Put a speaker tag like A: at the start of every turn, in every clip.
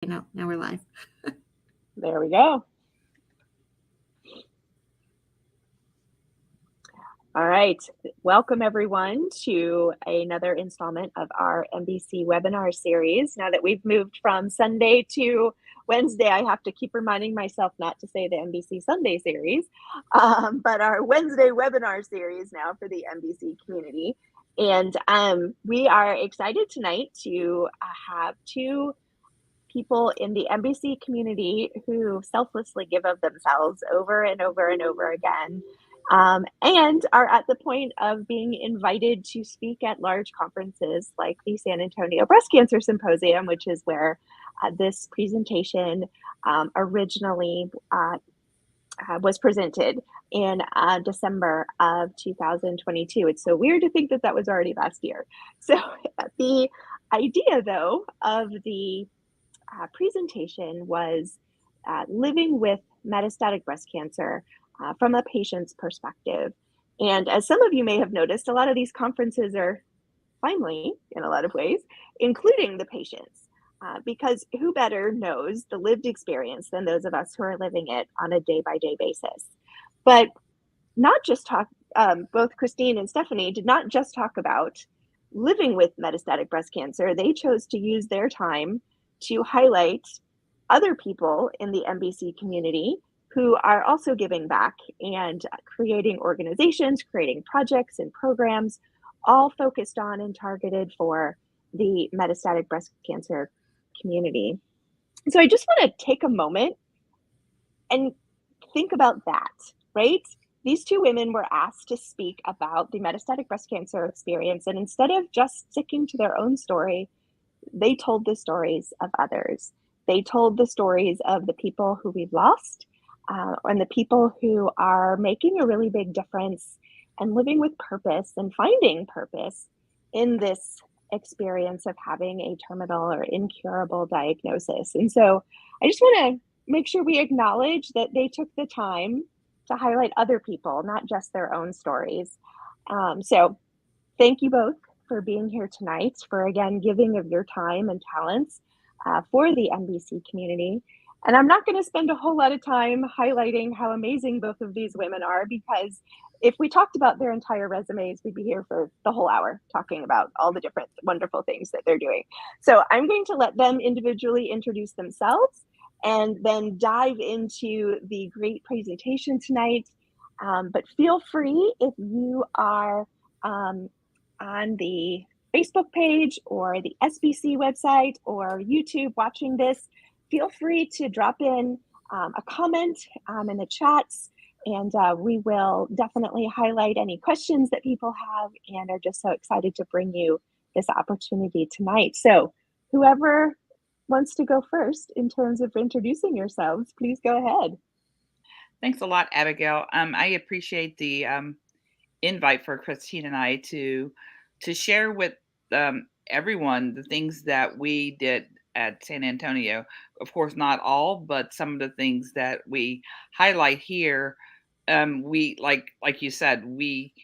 A: Now we're live.
B: There we go. All right. Welcome, everyone, to another installment of our MBC webinar series. Now that we've moved from Sunday to Wednesday, I have to keep reminding myself not to say the MBC Sunday series, but our Wednesday webinar series now for the MBC community. And we are excited tonight to have two people in the MBC community who selflessly give of themselves over and over and over again, and are at the point of being invited to speak at large conferences like the San Antonio Breast Cancer Symposium, which is where this presentation originally was presented in December of 2022. It's so weird to think that that was already last year. So the idea, though, of the presentation was living with metastatic breast cancer from a patient's perspective. And as some of you may have noticed, a lot of these conferences are finally, in a lot of ways, including the patients. Because who better knows the lived experience than those of us who are living it on a day-by-day basis? But not just talk, both Christine and Stephanie did not just talk about living with metastatic breast cancer. They chose to use their time to highlight other people in the MBC community who are also giving back and creating organizations, creating projects and programs, all focused on and targeted for the metastatic breast cancer community. So I just want to take a moment and think about that, right? These two women were asked to speak about the metastatic breast cancer experience, and instead of just sticking to their own story, they told the stories of others. They told the stories of the people who we've lost and the people who are making a really big difference and living with purpose and finding purpose in this experience of having a terminal or incurable diagnosis. And so I just want to make sure we acknowledge that they took the time to highlight other people, not just their own stories. So thank you both for being here tonight, for again giving of your time and talents for the MBC community. And I'm not going to spend a whole lot of time highlighting how amazing both of these women are, because if we talked about their entire resumes, we'd be here for the whole hour talking about all the different wonderful things that they're doing. So I'm going to let them individually introduce themselves and then dive into the great presentation tonight. But feel free, if you are on the Facebook page or the SBC website or YouTube watching this, feel free to drop in a comment in the chats, and we will definitely highlight any questions that people have, and are just so excited to bring you this opportunity tonight. So whoever wants to go first in terms of introducing yourselves, please go ahead.
C: Thanks a lot, Abigail. I appreciate the invite for Christine and I to share with everyone the things that we did at San Antonio. Of course, not all, but some of the things that we highlight here. We like you said, we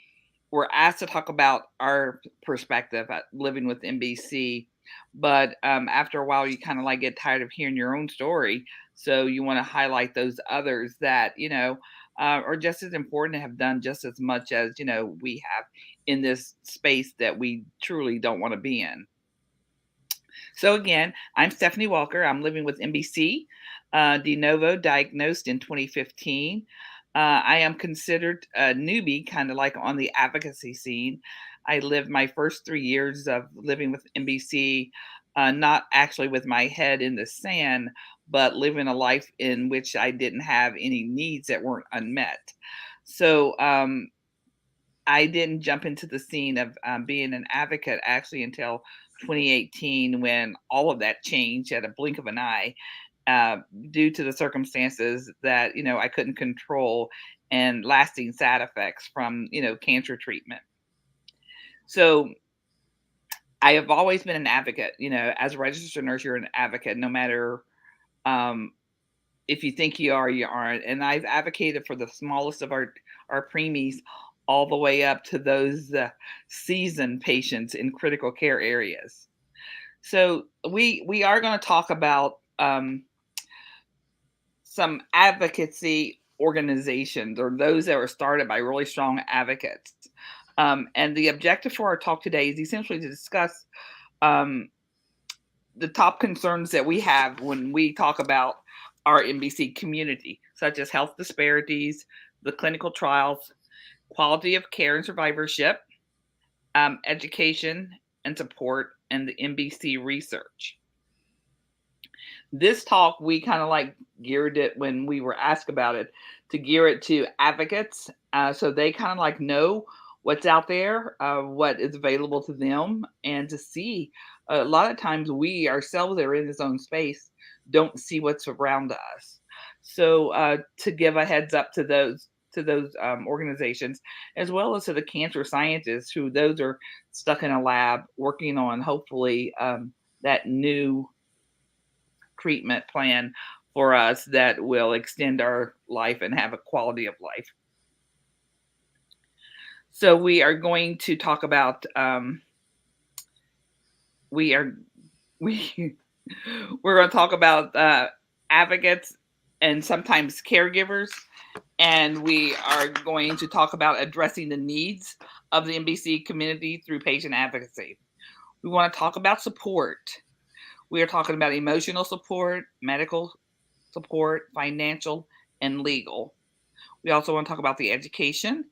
C: were asked to talk about our perspective at living with MBC, but after a while, you kind of like get tired of hearing your own story, so you want to highlight those others that are just as important to have done just as much as we have in this space that we truly don't want to be in. So again, I'm Stephanie Walker. I'm living with MBC, de novo diagnosed in 2015. I am considered a newbie, kind of like on the advocacy scene. I lived my first 3 years of living with MBC, not actually with my head in the sand, but living a life in which I didn't have any needs that weren't unmet. So I didn't jump into the scene of being an advocate actually until 2018, when all of that changed at a blink of an eye, due to the circumstances that I couldn't control and lasting side effects from cancer treatment. So I have always been an advocate. As a registered nurse, you're an advocate, no matter if you think you are, you aren't. And I've advocated for the smallest of our preemies all the way up to those seasoned patients in critical care areas. So we are going to talk about some advocacy organizations, or those that were started by really strong advocates. And the objective for our talk today is essentially to discuss um, the top concerns that we have when we talk about our NBC community, such as health disparities, the clinical trials, quality of care and survivorship, education and support, and the NBC research. This talk, we kind of like geared it when we were asked about it to gear it to advocates, so they kind of like know what's out there, what is available to them, and to see. A lot of times, we ourselves that are in this own space don't see what's around us. So, to give a heads up to those organizations, as well as to the cancer scientists, who those are stuck in a lab working on hopefully that new treatment plan for us that will extend our life and have a quality of life. So we are going to talk about we are we we're going to talk about advocates and sometimes caregivers, and we are going to talk about addressing the needs of the NBC community through patient advocacy. We want to talk about support. We are talking about emotional support, medical support, financial, and legal. We also want to talk about the education,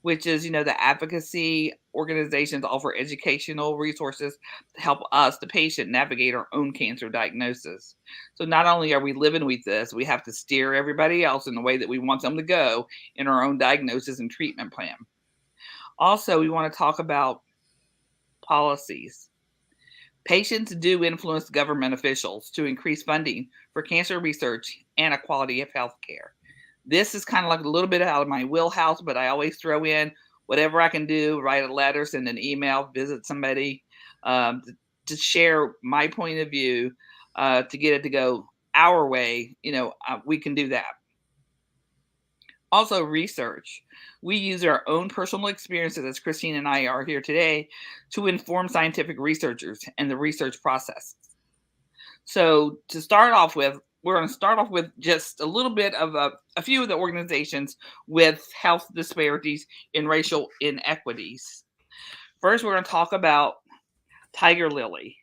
C: which is, the advocacy organizations offer educational resources to help us, the patient, navigate our own cancer diagnosis. So not only are we living with this, we have to steer everybody else in the way that we want them to go in our own diagnosis and treatment plan. Also, we want to talk about policies. Patients do influence government officials to increase funding for cancer research and a quality of health care. This is kind of like a little bit out of my wheelhouse, but I always throw in whatever I can do, write a letter, send an email, visit somebody, to share my point of view, to get it to go our way. We can do that. Also, research. We use our own personal experiences, as Christine and I are here today, to inform scientific researchers and the research process. So, to start off with, we're going to start off with just a little bit of a few of the organizations with health disparities and racial inequities. First, we're going to talk about Tiger Lily.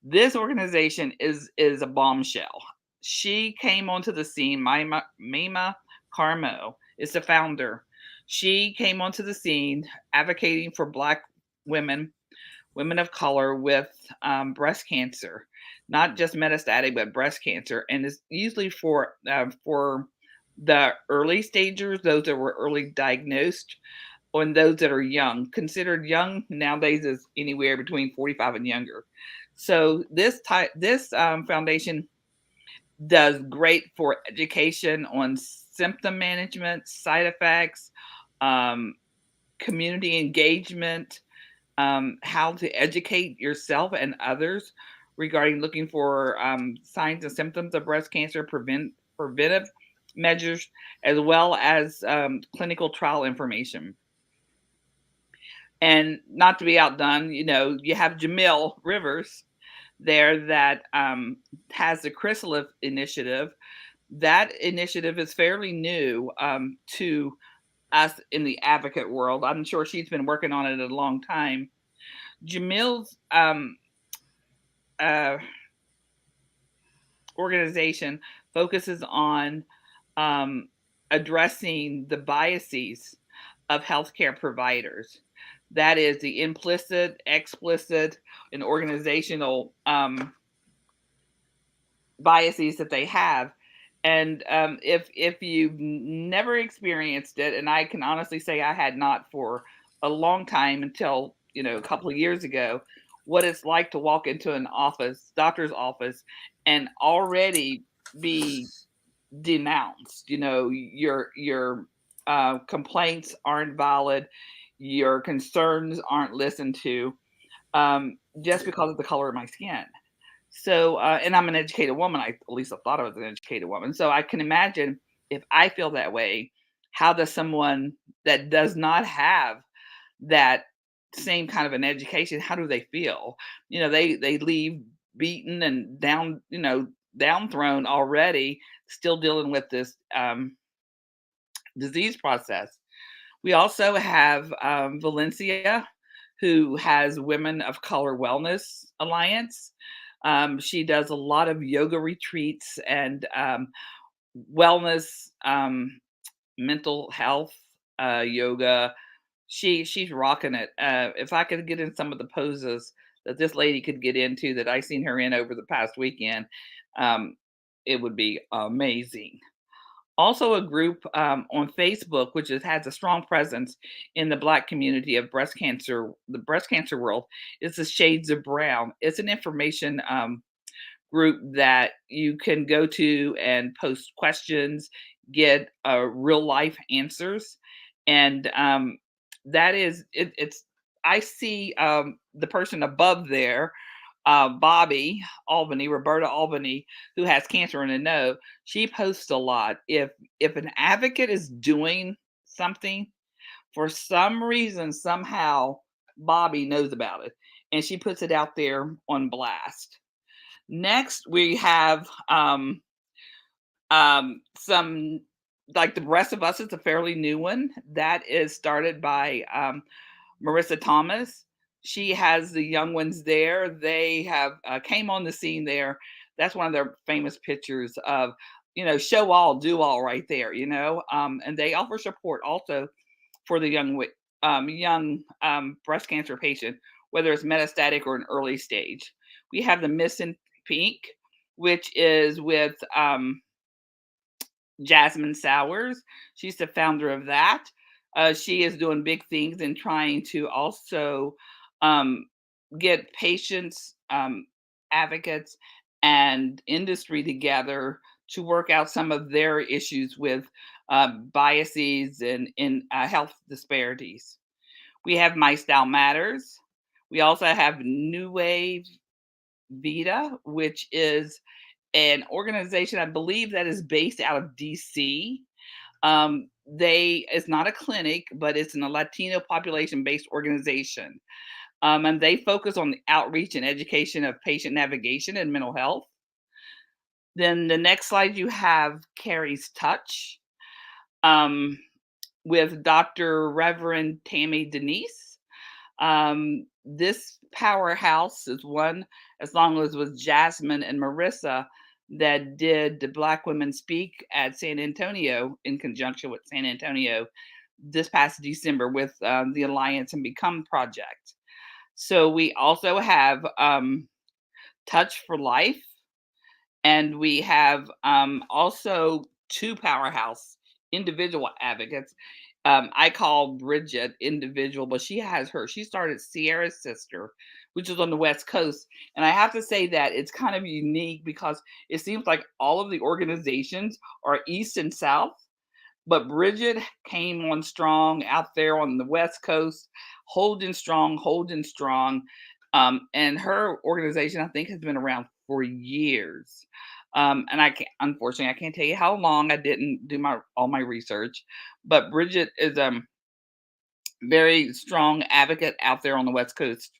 C: This organization is a bombshell. She came onto the scene. Mima Carmo is the founder. She came onto the scene advocating for Black women, women of color with breast cancer, not just metastatic, but breast cancer, and it's usually for the early stagers, those that were early diagnosed, and those that are young. Considered young nowadays is anywhere between 45 and younger. So this foundation does great for education on symptom management, side effects, community engagement, how to educate yourself and others regarding looking for signs and symptoms of breast cancer, preventive measures, as well as clinical trial information. And not to be outdone, you have Jamil Rivers there that has the Chrysalis initiative. That initiative is fairly new to us in the advocate world. I'm sure she's been working on it a long time. Jamil's organization focuses on addressing the biases of healthcare providers. That is the implicit, explicit, and organizational biases that they have. And if you've never experienced it, and I can honestly say I had not for a long time until a couple of years ago, what it's like to walk into an office, doctor's office, and already be denounced. Your complaints aren't valid, your concerns aren't listened to, just because of the color of my skin. So, and I'm an educated woman. At least I thought I was an educated woman. So I can imagine if I feel that way, how does someone that does not have that same kind of an education, how do they feel? They leave beaten and down, downthrone already, still dealing with this disease process. We also have Valencia, who has Women of Color Wellness Alliance. She does a lot of yoga retreats and wellness, mental health, yoga. She's rocking it. If I could get in some of the poses that this lady could get into that I seen her in over the past weekend, um, it would be amazing. Also, a group on Facebook, which has a strong presence in the Black community of breast cancer, the breast cancer world, is the Shades of Brown. It's an information group that you can go to and post questions, get real life answers, and that is it's. I see the person above there, Bobby Albany, Roberta Albany, who has cancer in a know. She posts a lot. If an advocate is doing something for some reason, somehow Bobby knows about it, and she puts it out there on blast. Next, we have some like the rest of us. It's a fairly new one that is started by Marissa Thomas. She has the young ones there. They have came on the scene there. That's one of their famous pictures of, show all, do all right there, and they offer support also for the young breast cancer patient, whether it's metastatic or an early stage. We have the Miss in Pink, which is with Jasmine Sowers. She's the founder of that. She is doing big things and trying to also um, get patients, advocates, and industry together to work out some of their issues with biases and in health disparities. We have My Style Matters. We also have New Wave Vita, which is an organization I believe that is based out of DC. They It's not a clinic, but it's a Latino population based organization. And they focus on the outreach and education of patient navigation and mental health. Then the next slide you have Carrie's Touch, um, with Dr. Reverend Tammy Denise. This powerhouse is one, as long as with Jasmine and Marissa, that did the Black Women Speak at San Antonio in conjunction with San Antonio this past December with the Alliance and Become Project. So we also have Touch for Life, and we have also two powerhouse individual advocates. I call Bridget individual, but she started Sierra's Sister, which is on the West Coast. And I have to say that it's kind of unique because it seems like all of the organizations are East and South, but Bridget came on strong out there on the West Coast, holding strong, holding strong. And her organization, I think, has been around for years. And unfortunately, I can't tell you how long. I didn't do all my research, but Bridget is very strong advocate out there on the West Coast.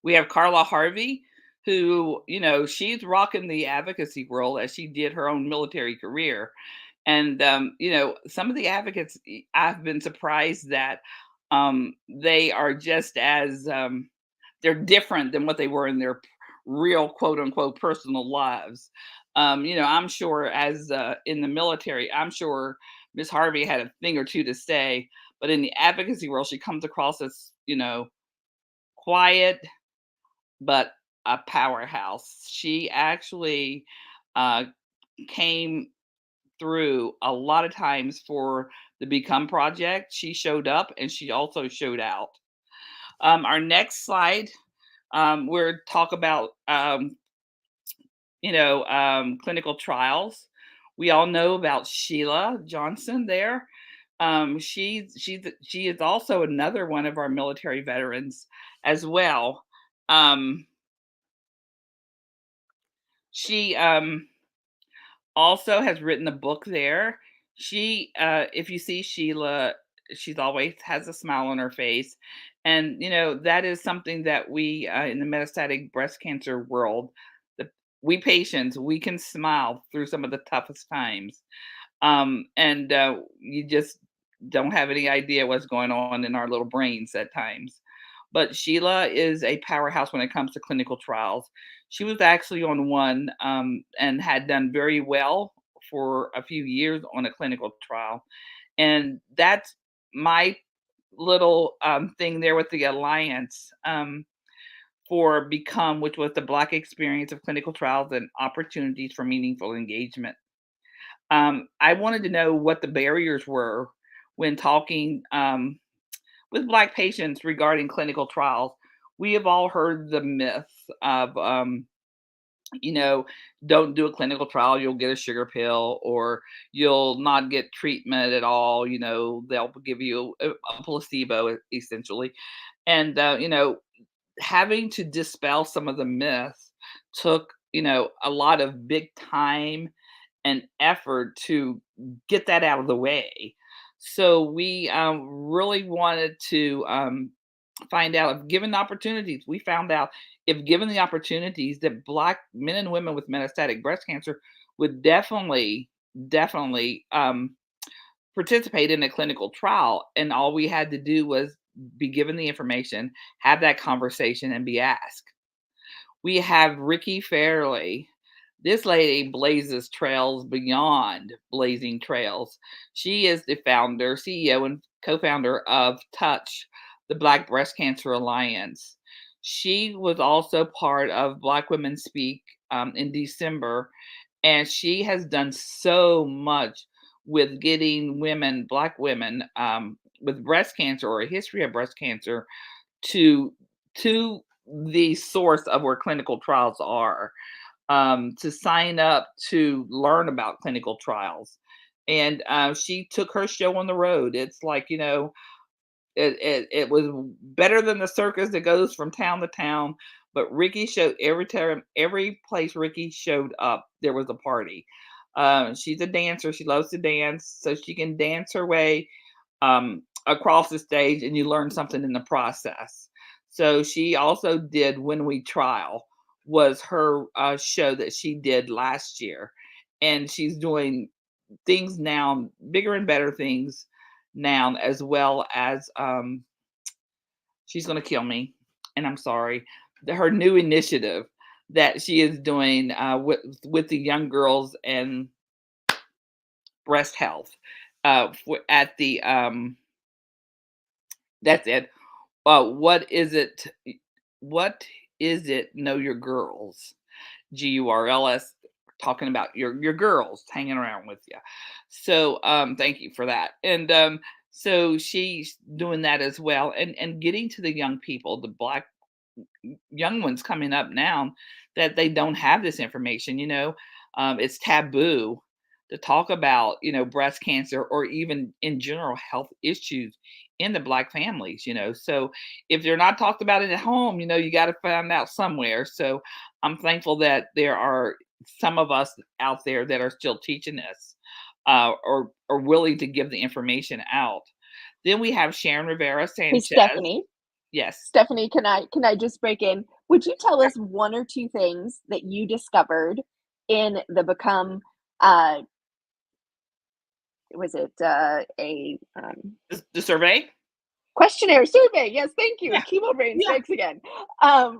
C: We have Carla Harvey, who, she's rocking the advocacy world as she did her own military career. And, some of the advocates, I've been surprised that they are just as, they're different than what they were in their real quote unquote personal lives. I'm sure as in the military, I'm sure Miss Harvey had a thing or two to say, but in the advocacy world, she comes across as, quiet, but a powerhouse. She actually uh, came through a lot of times for the Become Project. She showed up and she also showed out. Our next slide, we're talk about clinical trials. We all know about Sheila Johnson there. She is also another one of our military veterans as well. She also has written a book there. If you see Sheila, she's always has a smile on her face. And, that is something that we, in the metastatic breast cancer world, the we patients, we can smile through some of the toughest times. And you just don't have any idea what's going on in our little brains at times. But Sheila is a powerhouse when it comes to clinical trials. She was actually on one and had done very well for a few years on a clinical trial. And that's my little thing there with the Alliance for Become, which was the Black experience of clinical trials and opportunities for meaningful engagement. I wanted to know what the barriers were when talking with Black patients regarding clinical trials. We have all heard the myth of, you know, don't do a clinical trial, you'll get a sugar pill, or you'll not get treatment at all. They'll give you a placebo, essentially. And, having to dispel some of the myths took, a lot of big time and effort to get that out of the way. So we really wanted to find out if given the opportunities, we found out if given the opportunities that Black men and women with metastatic breast cancer would definitely participate in a clinical trial. And all we had to do was be given the information, have that conversation, and be asked. We have Ricky Fairley. This lady blazes trails beyond blazing trails. She is the founder, CEO, and co founder of Touch, the Black Breast Cancer Alliance. She was also part of Black Women Speak in December, and she has done so much with getting women, Black women, with breast cancer or a history of breast cancer to to the source of where clinical trials are, to sign up to learn about clinical trials. And she took her show on the road. It's like, it was better than the circus that goes from town to town. But Ricky showed every time, every place Ricky showed up, there was a party. She's a dancer. She loves to dance, so she can dance her way across the stage, and you learn something in the process. So she also did When We Trial, was her show that she did last year, and she's doing things now, bigger and better things now, as well as she's gonna kill me, and I'm sorry. Her new initiative that she is doing with the young girls and breast health at the that's it. What is it? What is it? Know your girls. GURLS, talking about your girls hanging around with you. So thank you for that. And so she's doing that as well, and getting to the young people, the Black young ones coming up now, that they don't have this information. It's taboo to talk about, breast cancer or even in general health issues in the Black families. So if they're not talked about it at home, you got to find out somewhere. So I'm thankful that there are some of us out there that are still teaching this, or willing to give the information out. Then we have Sharon Rivera
B: Hey,
C: Sanchez.
B: Stephanie.
C: Yes.
B: Stephanie, can I just break in? Would you tell us one or two things that you discovered in the Become, uh, was it a
C: The survey.
B: questionnaire survey? Yes, thank you.
C: Yeah.
B: Chemo brain
C: Yeah.
B: strikes again.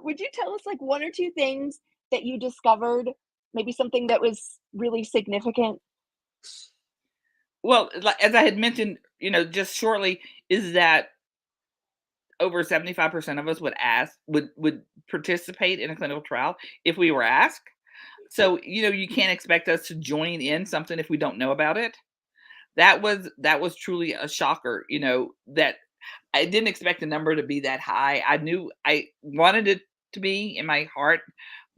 B: Would you tell us like one or two things that you discovered? Maybe something that was really significant?
C: Well, as I had mentioned, just shortly, is that over 75% of us would participate in a clinical trial if we were asked. So, you can't expect us to join in something if we don't know about it. That was truly a shocker, that I didn't expect the number to be that high. I knew I wanted it to be in my heart,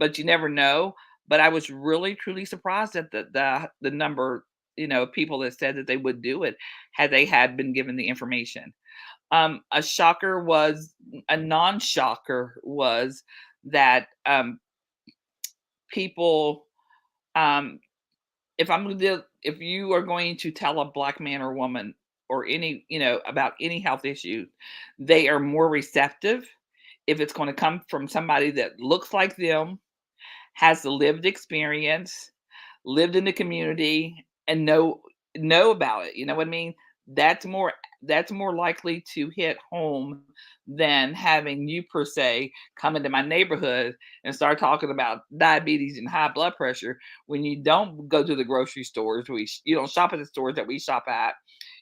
C: but you never know. But I was really truly surprised at the number, of people that said that they would do it had they had been given the information. A non-shocker was that people, um, if you are going to tell a Black man or woman or any, about any health issue, they are more receptive if it's going to come from somebody that looks like them, has the lived experience, lived in the community, and know about it. You know what I mean? That's more that's more likely to hit home than having you per se come into my neighborhood and start talking about diabetes and high blood pressure when you don't go to the grocery stores. You don't shop at the stores that we shop at.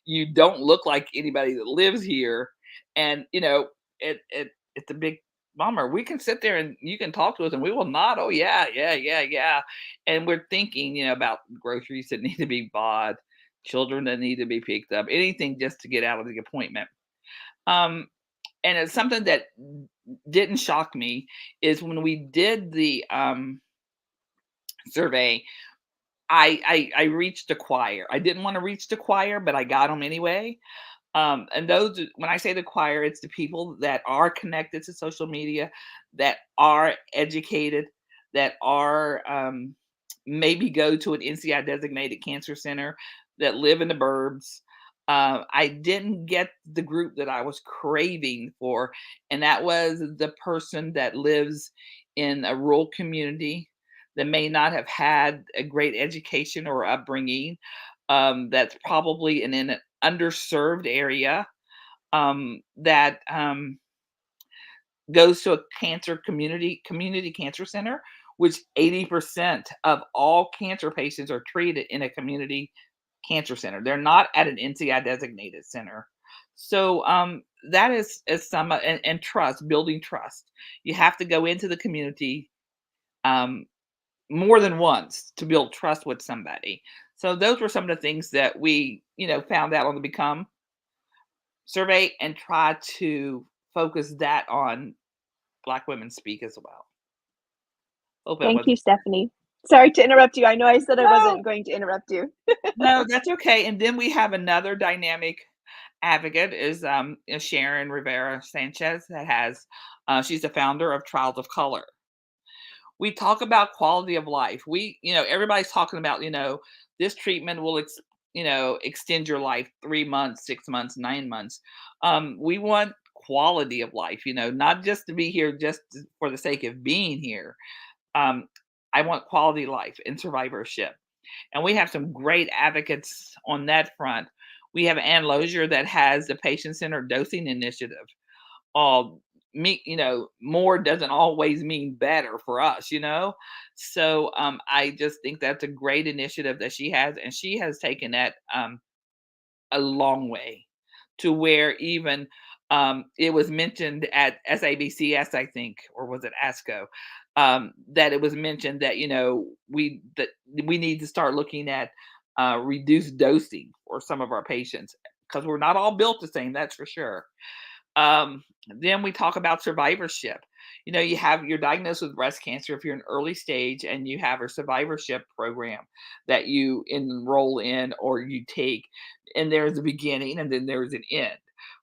C: You don't look like anybody that lives here, and it's a big bummer. We can sit there and you can talk to us and we will nod, oh yeah, yeah, yeah, yeah. And we're thinking, about groceries that need to be bought, children that need to be picked up, anything just to get out of the appointment. Um, and it's something that didn't shock me is when we did the survey. I reached the choir. I didn't want to reach the choir, but I got them anyway. And when I say the choir, it's the people that are connected to social media, that are educated, that are maybe go to an NCI designated cancer center, that live in the burbs. I didn't get the group that I was craving for, and that was the person that lives in a rural community that may not have had a great education or upbringing. That's probably in an underserved area, that goes to a community cancer center, which 80% of all cancer patients are treated in a community cancer center. They're not at an NCI designated center. So that is some and trust, building trust. You have to go into the community um, more than once to build trust with somebody. So those were some of the things that we, found out on the Become survey and try to focus that on Black women speak as well. Hope it
B: Thank
C: wasn't.
B: you, Stephanie. Sorry to interrupt you. I know I said I
C: No,
B: wasn't going to interrupt you.
C: no, that's okay. And then we have another dynamic advocate is Sharon Rivera Sanchez that has she's the founder of Trials of Color. We talk about quality of life. Everybody's talking about, this treatment will extend your life 3 months, 6 months, 9 months. We want quality of life, not just to be here for the sake of being here. um, I want quality life and survivorship, and we have some great advocates on that front. We have Ann Lozier that has the patient centered dosing initiative. all More doesn't always mean better for us, so I just think that's a great initiative that she has, and she has taken that a long way to where even it was mentioned at SABCS, I think, or was it ASCO, that it was mentioned that we need to start looking at reduced dosing for some of our patients because we're not all built the same, that's for sure. Then we talk about survivorship. You're diagnosed with breast cancer if you're an early stage, and you have a survivorship program that you enroll in or you take, and there's a beginning and then there's an end.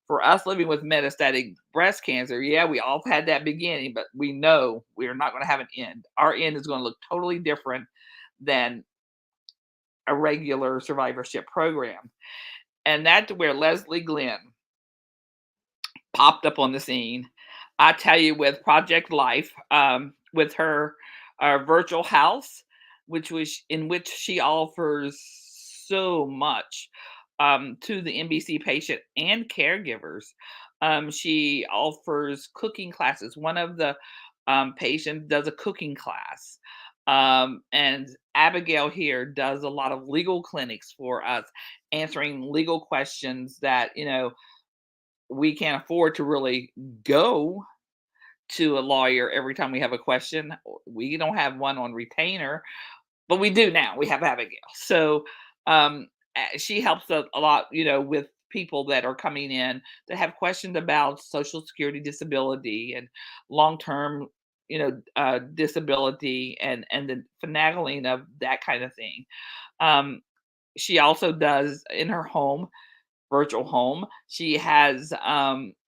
C: For us living with metastatic breast cancer, yeah, we all had that beginning, but we know we're not going to have an end. Our end is going to look totally different than a regular survivorship program. And that's where Leslie Glenn popped up on the scene. I tell you, with Project Life, with her virtual house, which she offers so much to the NBC patient and caregivers. She offers cooking classes. One of the patients does a cooking class. And Abigail here does a lot of legal clinics for us, answering legal questions that, we can't afford to really go to a lawyer every time we have a question. We don't have one on retainer, but we do now. We have Abigail. So she helps a lot, with people that are coming in that have questions about Social Security disability and long term, disability and the finagling of that kind of thing. Um, she also does in her home virtual home. She has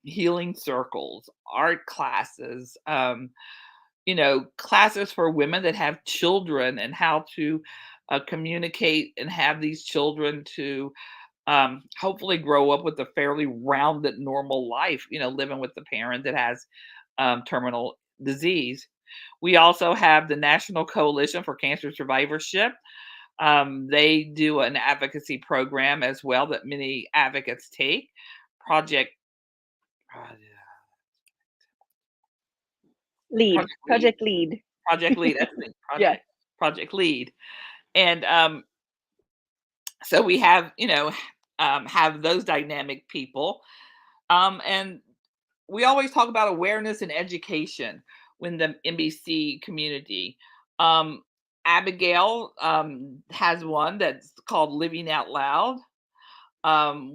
C: healing circles, art classes, classes for women that have children and how to communicate and have these children to hopefully grow up with a fairly rounded, normal life, living with the parent that has terminal disease. We also have the National Coalition for Cancer Survivorship. They do an advocacy program as well that many advocates take. Project Project
B: Lead,
C: Project Lead.
B: project lead.
C: Project Lead, that's the thing,
B: Yes.
C: Project Lead. And, so we have, have those dynamic people. And we always talk about awareness and education when the NBC community. Um, Abigail has one that's called Living Out Loud.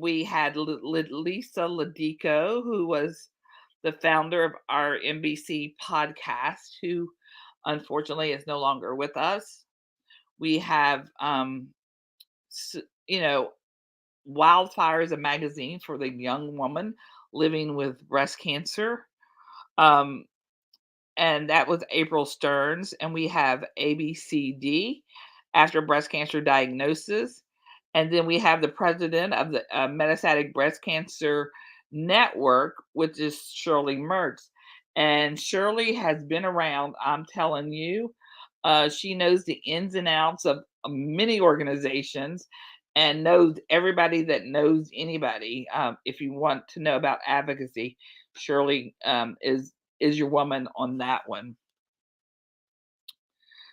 C: We had Lisa Ladico, who was the founder of our NBC podcast, who unfortunately is no longer with us. We have, s- you know, Wildfire is a magazine for the young woman living with breast cancer. Um, and that was April Stearns. And we have ABCD after breast cancer diagnosis. And then we have the president of the Metastatic Breast Cancer Network, which is Shirley Mertz. And Shirley has been around, I'm telling you. She knows the ins and outs of many organizations and knows everybody that knows anybody. If you want to know about advocacy, Shirley is your woman on that one.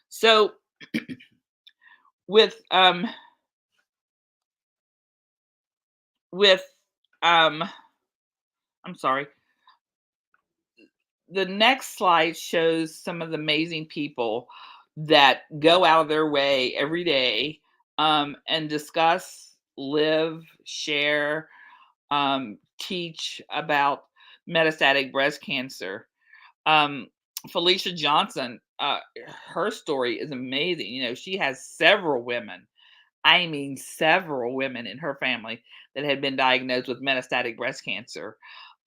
C: So with with um I'm sorry. The next slide shows some of the amazing people that go out of their way every day and discuss, live, share, teach about metastatic breast cancer. Um, Felicia Johnson, her story is amazing. She has several women, I mean, several women in her family that had been diagnosed with metastatic breast cancer.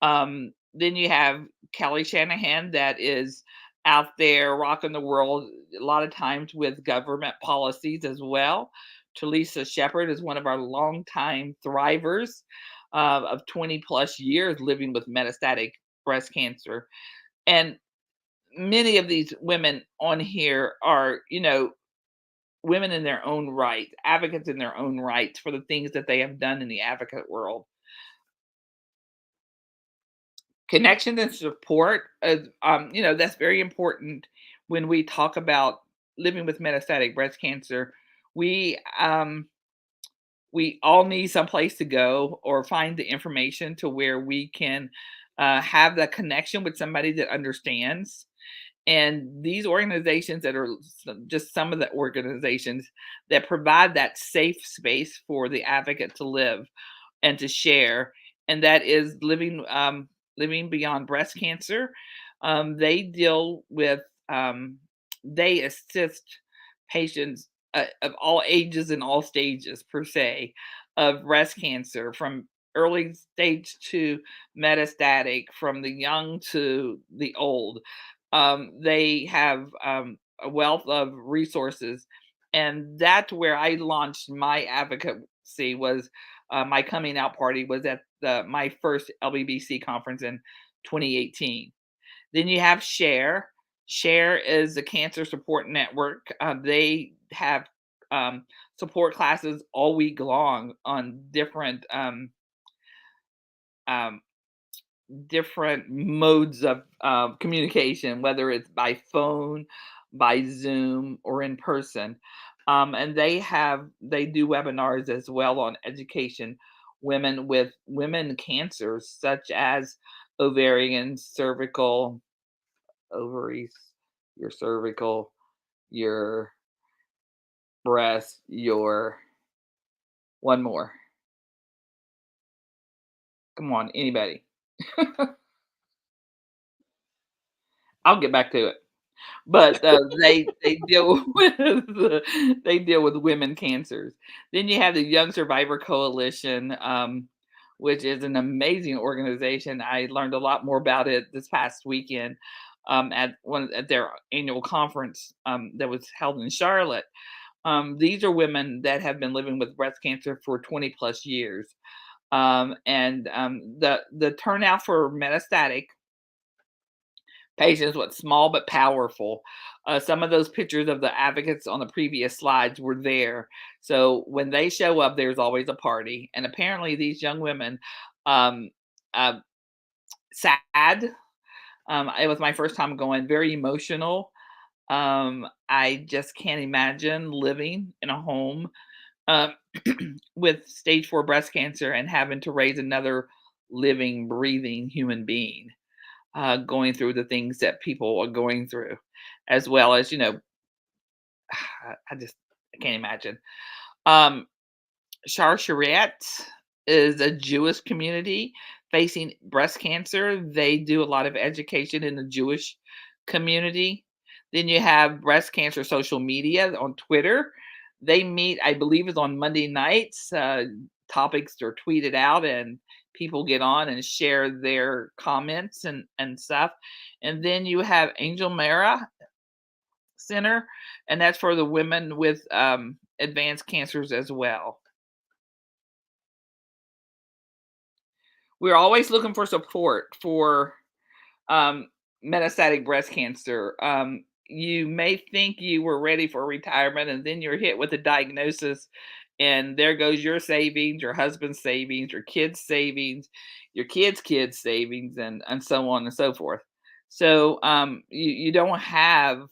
C: Then you have Kelly Shanahan, that is out there rocking the world a lot of times with government policies as well. Teresa Shepard is one of our longtime thrivers of 20 plus years living with metastatic breast cancer. And many of these women on here are, women in their own right, advocates in their own rights for the things that they have done in the advocate world. Connection and support, that's very important when we talk about living with metastatic breast cancer. We we all need some place to go or find the information to where we can have that connection with somebody that understands. And these organizations that are just some of the organizations that provide that safe space for the advocate to live and to share, and that is living beyond breast cancer. They deal with they assist patients of all ages and all stages per se of breast cancer, from early stage to metastatic, from the young to the old. They have a wealth of resources, and that's where I launched my advocacy. Was my coming out party was at my first LBBC conference in 2018. Then you have Share. Share is a cancer support network. They have support classes all week long on um, different modes of communication, whether it's by phone, by Zoom, or in person. And they do webinars as well on education women with women cancers such as ovarian, cervical, ovaries, your cervical, your breast, your one more. Come on, anybody. I'll get back to it. But they deal with women cancers. Then you have the Young Survivor Coalition, which is an amazing organization. I learned a lot more about it this past weekend at their annual conference that was held in Charlotte. These are women that have been living with breast cancer for 20 plus years. And the turnout for metastatic patients with small but powerful. Some of those pictures of the advocates on the previous slides were there. So when they show up, there's always a party. And apparently, these young women, um, uh, sad. It was my first time going, very emotional. I just can't imagine living in a home um, with stage 4 breast cancer and having to raise another living, breathing human being, going through the things that people are going through, as well as, I can't imagine. Um, Shar Shariat is a Jewish community facing breast cancer. They do a lot of education in the Jewish community. Then you have breast cancer social media on Twitter. They meet, I believe, is on Monday nights. Topics are tweeted out, and people get on and share their comments and stuff. And then you have Angel Mara Center, and that's for the women with advanced cancers as well. We're always looking for support for um, metastatic breast cancer. You may think you were ready for retirement, and then you're hit with a diagnosis, and there goes your savings, your husband's savings, your kids' savings, your kids' savings, and so on and so forth. So you don't have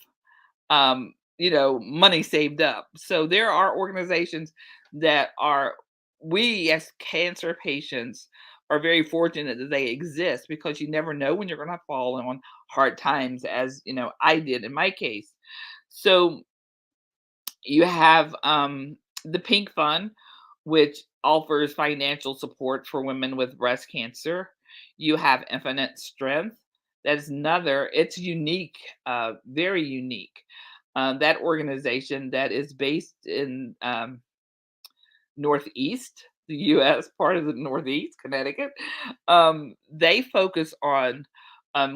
C: money saved up. So there are organizations that are, we as cancer patients are very fortunate that they exist, because you never know when you're going to fall on hard times, as I did in my case. So you have the Pink Fund, which offers financial support for women with breast cancer. You have Infinite Strength. That's another, it's unique, very unique. That organization that is based in Northeast, the US, part of the Northeast, Connecticut. They focus on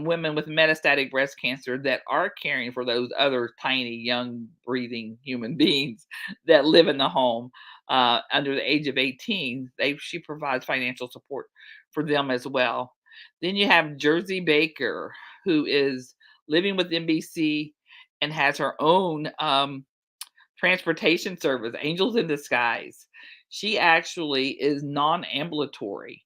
C: women with metastatic breast cancer that are caring for those other tiny, young, breathing human beings that live in the home under the age of 18. She provides financial support for them as well. Then you have Jersey Baker, who is living with NBC and has her own transportation service, Angels in Disguise. She actually is non-ambulatory,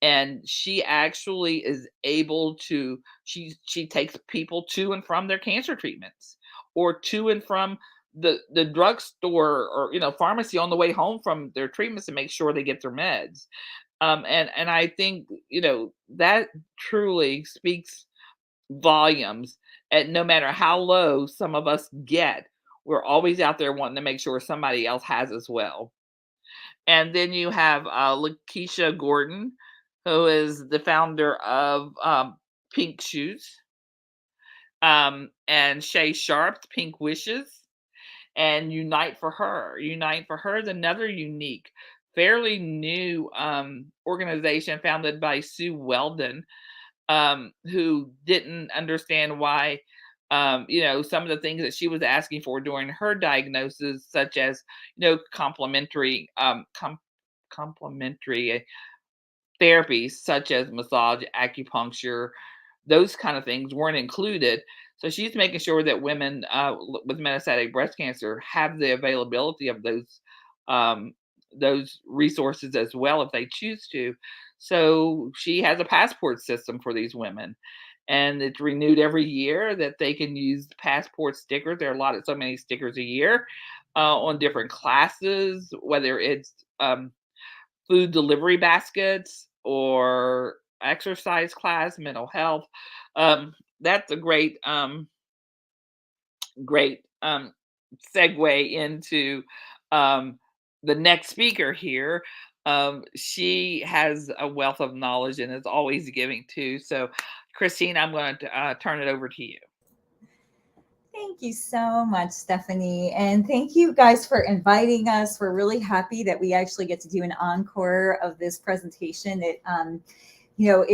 C: and she actually is able to, she takes people to and from their cancer treatments, or to and from the drugstore, or pharmacy on the way home from their treatments, to make sure they get their meds. And I think that truly speaks volumes. And no matter how low some of us get, we're always out there wanting to make sure somebody else has as well. And then you have Lakeisha Gordon, who is the founder of Pink Shoes, and Shay Sharp's Pink Wishes, and Unite for Her. Unite for Her is another unique, fairly new organization founded by Sue Weldon, who didn't understand why, some of the things that she was asking for during her diagnosis, such as, complementary therapies such as massage, acupuncture, those kind of things weren't included. So she's making sure that women with metastatic breast cancer have the availability of those resources as well if they choose to. So she has a passport system for these women, and it's renewed every year that they can use passport stickers. There are so many stickers a year on different classes, whether it's food delivery baskets or exercise class, mental health. That's a great segue into um, the next speaker here. She has a wealth of knowledge and is always giving too. So, Christine, I'm going to turn it over to you.
A: Thank you so much, Stephanie. And thank you guys for inviting us. We're really happy that we actually get to do an encore of this presentation. It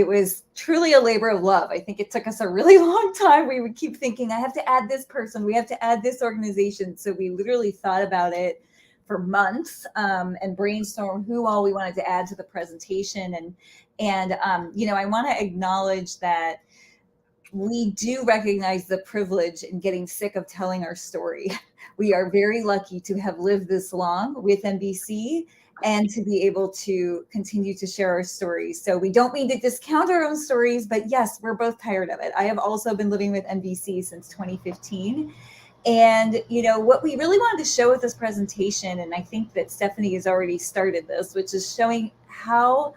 A: was truly a labor of love. I think it took us a really long time. We would keep thinking, I have to add this person, we have to add this organization. So we literally thought about it for months and brainstormed who all we wanted to add to the presentation. And I want to acknowledge that we do recognize the privilege in getting sick of telling our story. We are very lucky to have lived this long with NBC and to be able to continue to share our stories. So we don't mean to discount our own stories, but yes, we're both tired of it. I have also been living with NBC since 2015. And, you know, what we really wanted to show with this presentation, and I think that Stephanie has already started this, which is showing how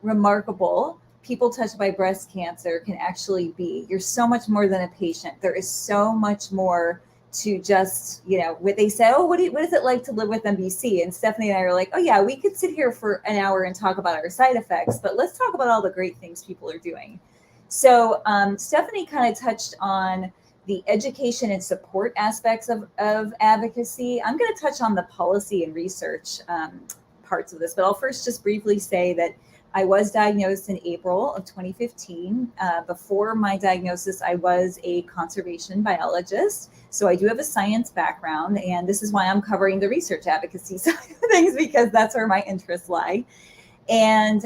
A: remarkable people touched by breast cancer can actually be. You're so much more than a patient. There is so much more to just, you know, what they say, oh, what is it like to live with MBC? And Stephanie and I are like, oh yeah, we could sit here for an hour and talk about our side effects, but let's talk about all the great things people are doing. So Stephanie kind of touched on the education and support aspects of advocacy. I'm going to touch on the policy and research parts of this, but I'll first just briefly say that I was diagnosed in April of 2015. Before my diagnosis, I was a conservation biologist. So I do have a science background, and this is why I'm covering the research advocacy side of things, because that's where my interests lie. And,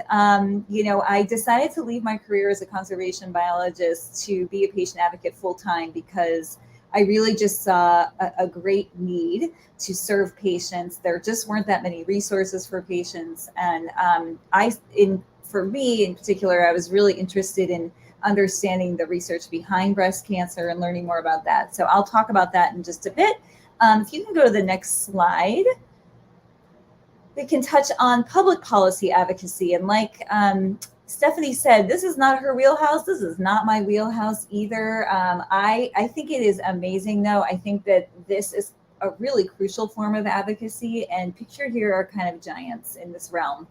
A: you know, I decided to leave my career as a conservation biologist to be a patient advocate full time because I really just saw a great need to serve patients. There just weren't that many resources for patients. And for me in particular, I was really interested in understanding the research behind breast cancer and learning more about that. So I'll talk about that in just a bit. If you can go to the next slide. We can touch on public policy advocacy. And like Stephanie said, this is not her wheelhouse. This is not my wheelhouse either. I think it is amazing, though. I think that this is a really crucial form of advocacy. And pictured here are kind of giants in this realm.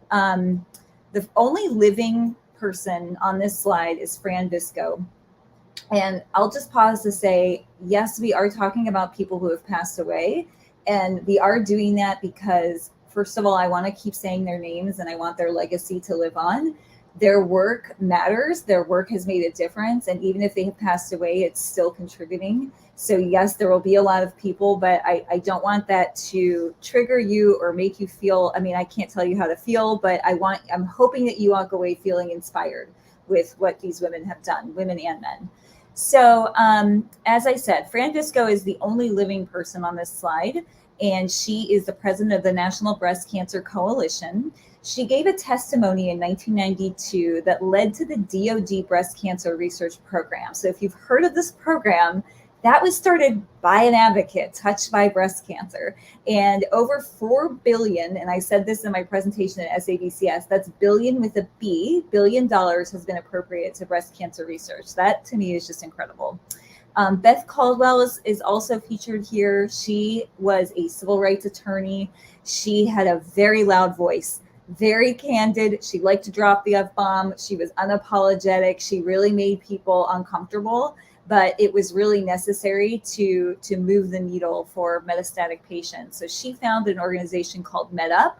A: The only living person on this slide is Fran Visco. And I'll just pause to say, yes, we are talking about people who have passed away. And we are doing that because, first of all, I want to keep saying their names and I want their legacy to live on. Their work matters. Their work has made a difference. And even if they have passed away, it's still contributing. So yes, there will be a lot of people, but I don't want that to trigger you or make you feel, I mean, I can't tell you how to feel, but I'm hoping that you walk away feeling inspired with what these women have done, women and men. So as I said, Fran Visco is the only living person on this slide, and she is the president of the National Breast Cancer Coalition. She gave a testimony in 1992 that led to the DoD Breast Cancer Research Program. So if you've heard of this program, that was started by an advocate touched by breast cancer. And over $4 billion, and I said this in my presentation at SABCS, that's billion with a B, $1 billion has been appropriated to breast cancer research. That to me is just incredible. Beth Caldwell is also featured here. She was a civil rights attorney. She had a very loud voice, very candid. She liked to drop the F-bomb. She was unapologetic. She really made people uncomfortable, but it was really necessary to move the needle for metastatic patients. So she founded an organization called MedUp.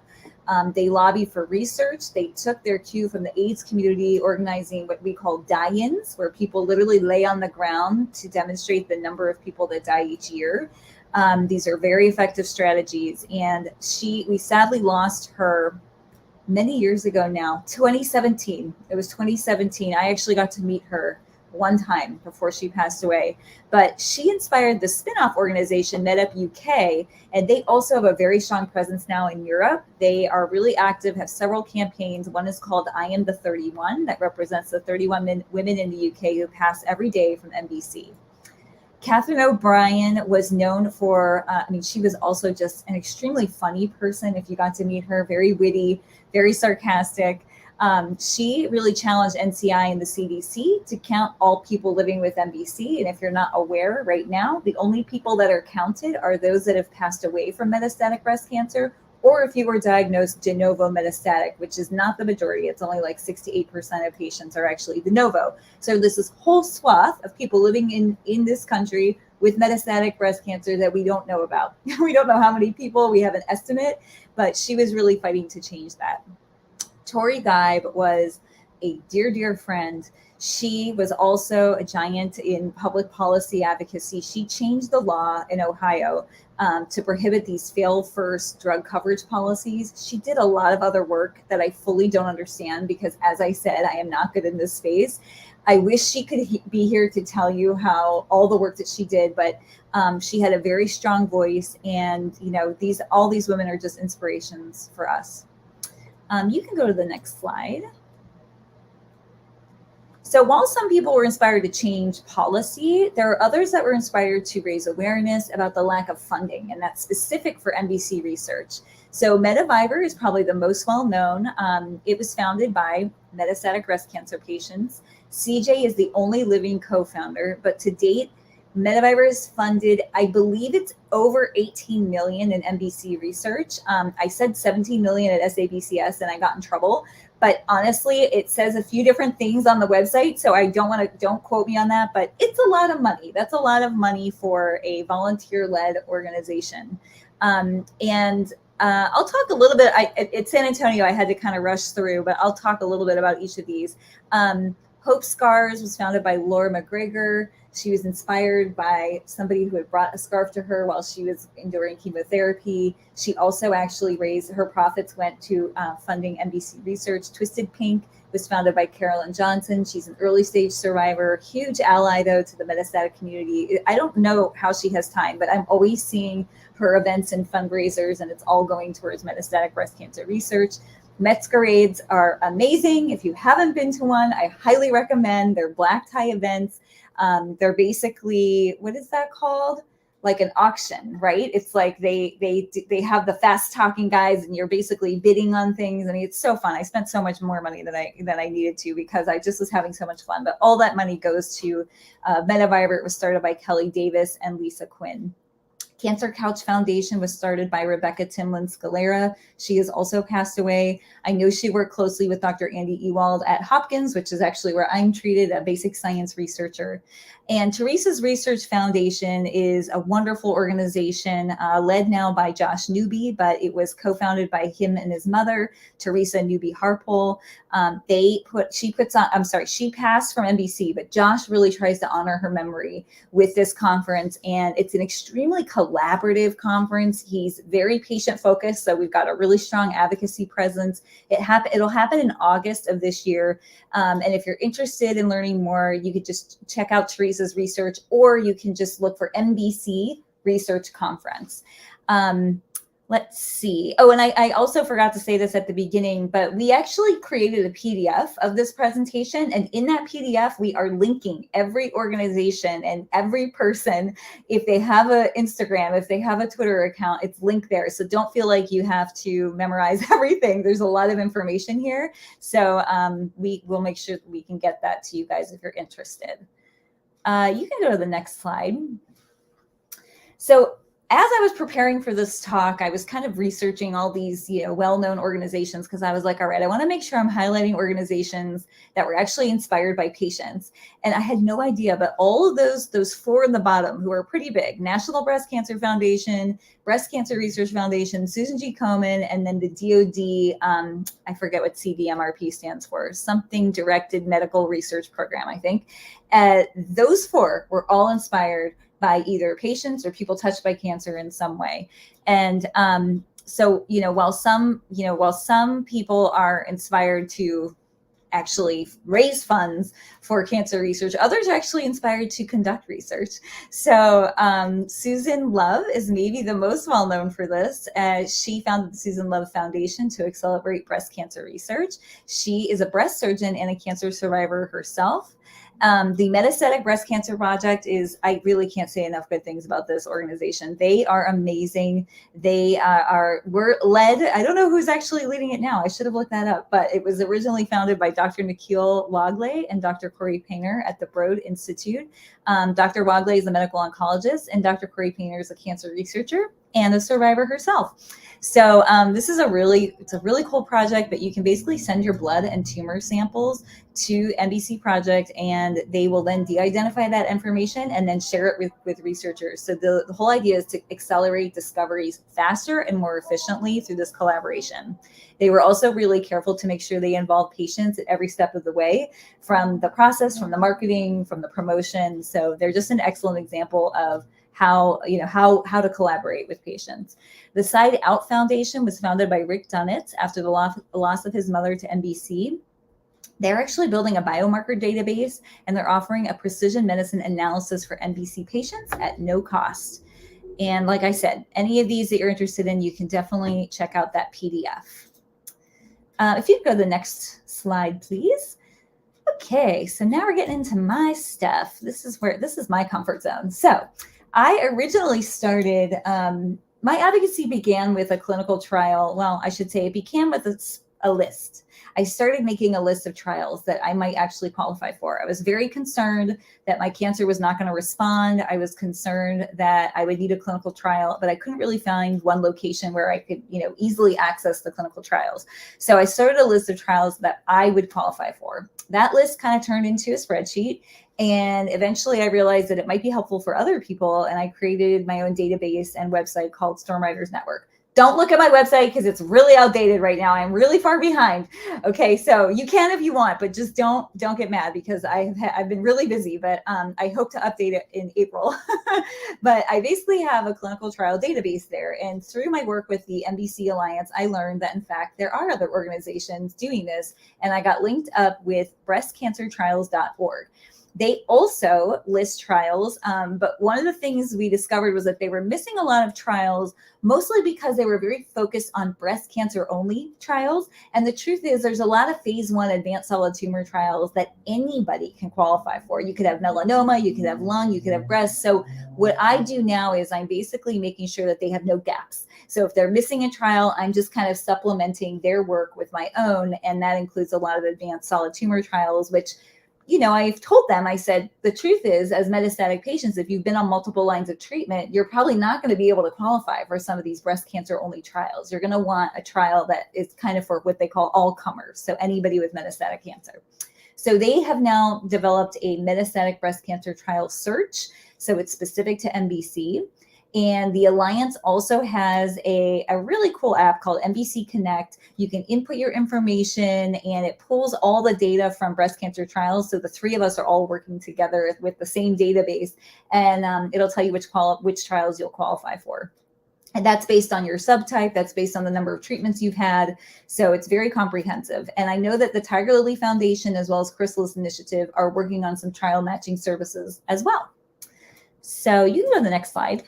A: They lobby for research. They took their cue from the AIDS community, organizing what we call die-ins, where people literally lay on the ground to demonstrate the number of people that die each year. These are very effective strategies. And we sadly lost her many years ago now, 2017. It was 2017. I actually got to meet her one time before she passed away, but she inspired the spin-off organization MedUp UK, and they also have a very strong presence now in Europe. They are really active, have several campaigns. One is called I Am the 31, that represents the 31 women in the UK who pass every day from MBC. Catherine O'Brien was known for, she was also just an extremely funny person. If you got to meet her, very witty, very sarcastic. She really challenged NCI and the CDC to count all people living with MBC. And if you're not aware right now, the only people that are counted are those that have passed away from metastatic breast cancer, or if you were diagnosed de novo metastatic, which is not the majority. It's only like 6 to 8% of patients are actually de novo. So there's this whole swath of people living in this country with metastatic breast cancer that we don't know about. We don't know how many people, we have an estimate, but she was really fighting to change that. Tori Geib was a dear, dear friend. She was also a giant in public policy advocacy. She changed the law in Ohio to prohibit these fail first drug coverage policies. She did a lot of other work that I fully don't understand because, as I said, I am not good in this space. I wish she could be here to tell you how all the work that she did, but she had a very strong voice, and all these women are just inspirations for us. You can go to the next slide. So while some people were inspired to change policy, there are others that were inspired to raise awareness about the lack of funding, and that's specific for MBC research. So MetaViber is probably the most well-known. It was founded by metastatic breast cancer patients. CJ is the only living co-founder, but to date, MetaViber has funded, I believe it's over 18 million in MBC research. I said 17 million at SABCS and I got in trouble. But honestly, it says a few different things on the website, so I don't quote me on that, but it's a lot of money. That's a lot of money for a volunteer-led organization. I'll talk a little bit, at San Antonio, I had to kind of rush through, but I'll talk a little bit about each of these. Hope Scars was founded by Laura McGregor. She was inspired by somebody who had brought a scarf to her while she was enduring chemotherapy. She also actually her profits went to funding MBC research. Twisted Pink was founded by Carolyn Johnson. She's an early stage survivor, huge ally though to the metastatic community. I don't know how she has time, but I'm always seeing her events and fundraisers, and it's all going towards metastatic breast cancer research. Metzgerades are amazing. If you haven't been to one, I highly recommend. They're black tie events. They're basically, what is that called? Like an auction, right? It's like they have the fast talking guys, and you're basically bidding on things. I mean, it's so fun. I spent so much more money than I needed to because I just was having so much fun. But all that money goes to MetaViber. It was started by Kelly Davis and Lisa Quinn. Cancer Couch Foundation was started by Rebecca Timlin Scalera. She has also passed away. I know she worked closely with Dr. Andy Ewald at Hopkins, which is actually where I'm treated, a basic science researcher. And Teresa's Research Foundation is a wonderful organization led now by Josh Newby, but it was co-founded by him and his mother, Teresa Newby Harpole. She passed from NBC, but Josh really tries to honor her memory with this conference. And it's an extremely collaborative conference. He's very patient focused. So we've got a really strong advocacy presence. It'll happen in August of this year. And if you're interested in learning more, you could just check out Teresa's research, or you can just look for NBC Research Conference. Let's see. Oh, and I also forgot to say this at the beginning, but we actually created a PDF of this presentation. And in that PDF, we are linking every organization and every person. If they have an Instagram, if they have a Twitter account, it's linked there. So don't feel like you have to memorize everything. There's a lot of information here. So we will make sure that we can get that to you guys if you're interested. You can go to the next slide. So as I was preparing for this talk, I was kind of researching all these, well-known organizations, because I was like, all right, I want to make sure I'm highlighting organizations that were actually inspired by patients. And I had no idea, but all of those four in the bottom who are pretty big: National Breast Cancer Foundation, Breast Cancer Research Foundation, Susan G. Komen, and then the DoD, I forget what CVMRP stands for, something Directed Medical Research Program, I think. Those four were all inspired by either patients or people touched by cancer in some way. And so, while some people are inspired to actually raise funds for cancer research, others are actually inspired to conduct research. So Susan Love is maybe the most well-known for this. She founded the Susan Love Foundation to accelerate breast cancer research. She is a breast surgeon and a cancer survivor herself. The Metastatic Breast Cancer Project I really can't say enough good things about this organization. They are amazing. We're led, I don't know who's actually leading it now. I should have looked that up, but it was originally founded by Dr. Nikhil Wagle and Dr. Corey Painter at the Broad Institute. Dr. Wagle is a medical oncologist, and Dr. Corey Painter is a cancer researcher and a survivor herself. So this is it's a really cool project, but you can basically send your blood and tumor samples to NBC Project, and they will then de-identify that information and then share it with researchers. So the whole idea is to accelerate discoveries faster and more efficiently through this collaboration. They were also really careful to make sure they involve patients at every step of the way, from the process, from the marketing, from the promotion. So they're just an excellent example of how to collaborate with patients. The Side Out Foundation was founded by Rick Dunnett after the loss of his mother to NBC. They're actually building a biomarker database, and they're offering a precision medicine analysis for MBC patients at no cost. And like I said, any of these that you're interested in, you can definitely check out that PDF. If you could go to the next slide, please. Okay, so now we're getting into my stuff. This is my comfort zone. So I originally started, my advocacy began with a clinical trial. Well, I should say it began with a list. I started making a list of trials that I might actually qualify for. I was very concerned that my cancer was not going to respond. I was concerned that I would need a clinical trial, but I couldn't really find one location where I could, easily access the clinical trials. So I started a list of trials that I would qualify for. That list kind of turned into a spreadsheet. And eventually I realized that it might be helpful for other people. And I created my own database and website called Storm Riders Network. Don't look at my website because it's really outdated right now. I'm really far behind. Okay, so you can if you want, but just don't get mad because I've been really busy. But I hope to update it in April. But I basically have a clinical trial database there, and through my work with the MBC Alliance, I learned that in fact there are other organizations doing this, and I got linked up with breastcancertrials.org. They also list trials, but one of the things we discovered was that they were missing a lot of trials, mostly because they were very focused on breast cancer only trials. And the truth is there's a lot of phase 1 advanced solid tumor trials that anybody can qualify for. You could have melanoma, you could have lung, you could have breast. So what I do now is I'm basically making sure that they have no gaps. So if they're missing a trial, I'm just kind of supplementing their work with my own. And that includes a lot of advanced solid tumor trials, which I've told them, I said, the truth is, as metastatic patients, if you've been on multiple lines of treatment, you're probably not going to be able to qualify for some of these breast cancer only trials. You're going to want a trial that is kind of for what they call all comers. So anybody with metastatic cancer. So they have now developed a metastatic breast cancer trial search. So it's specific to MBC. And the Alliance also has a really cool app called MBC Connect. You can input your information and it pulls all the data from breast cancer trials. So the three of us are all working together with the same database, and it'll tell you which trials you'll qualify for. And that's based on your subtype. That's based on the number of treatments you've had. So it's very comprehensive. And I know that the Tiger Lily Foundation, as well as Chrysalis Initiative, are working on some trial matching services as well. So you can go to the next slide.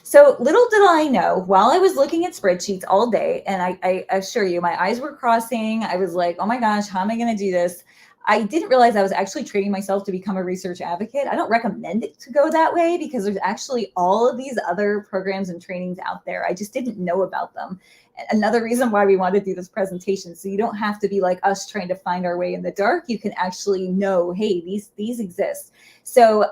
A: So little did I know, while I was looking at spreadsheets all day, and I assure you, my eyes were crossing. I was like, oh my gosh, how am I going to do this? I didn't realize I was actually training myself to become a research advocate. I don't recommend it to go that way because there's actually all of these other programs and trainings out there. I just didn't know about them. Another reason why we want to do this presentation, so you don't have to be like us trying to find our way in the dark. You can actually know, hey, these exist. So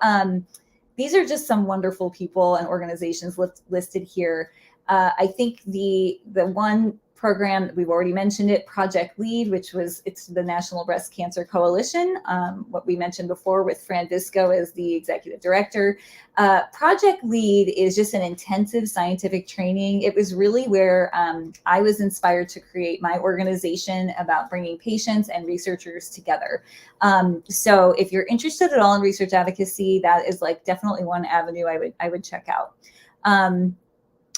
A: these are just some wonderful people and organizations listed here. I think the one program, we've already mentioned it, Project LEAD, it's the National Breast Cancer Coalition, what we mentioned before with Fran Visco as the executive director. Project LEAD is just an intensive scientific training. It was really where I was inspired to create my organization about bringing patients and researchers together. So if you're interested at all in research advocacy, that is like definitely one avenue I would check out.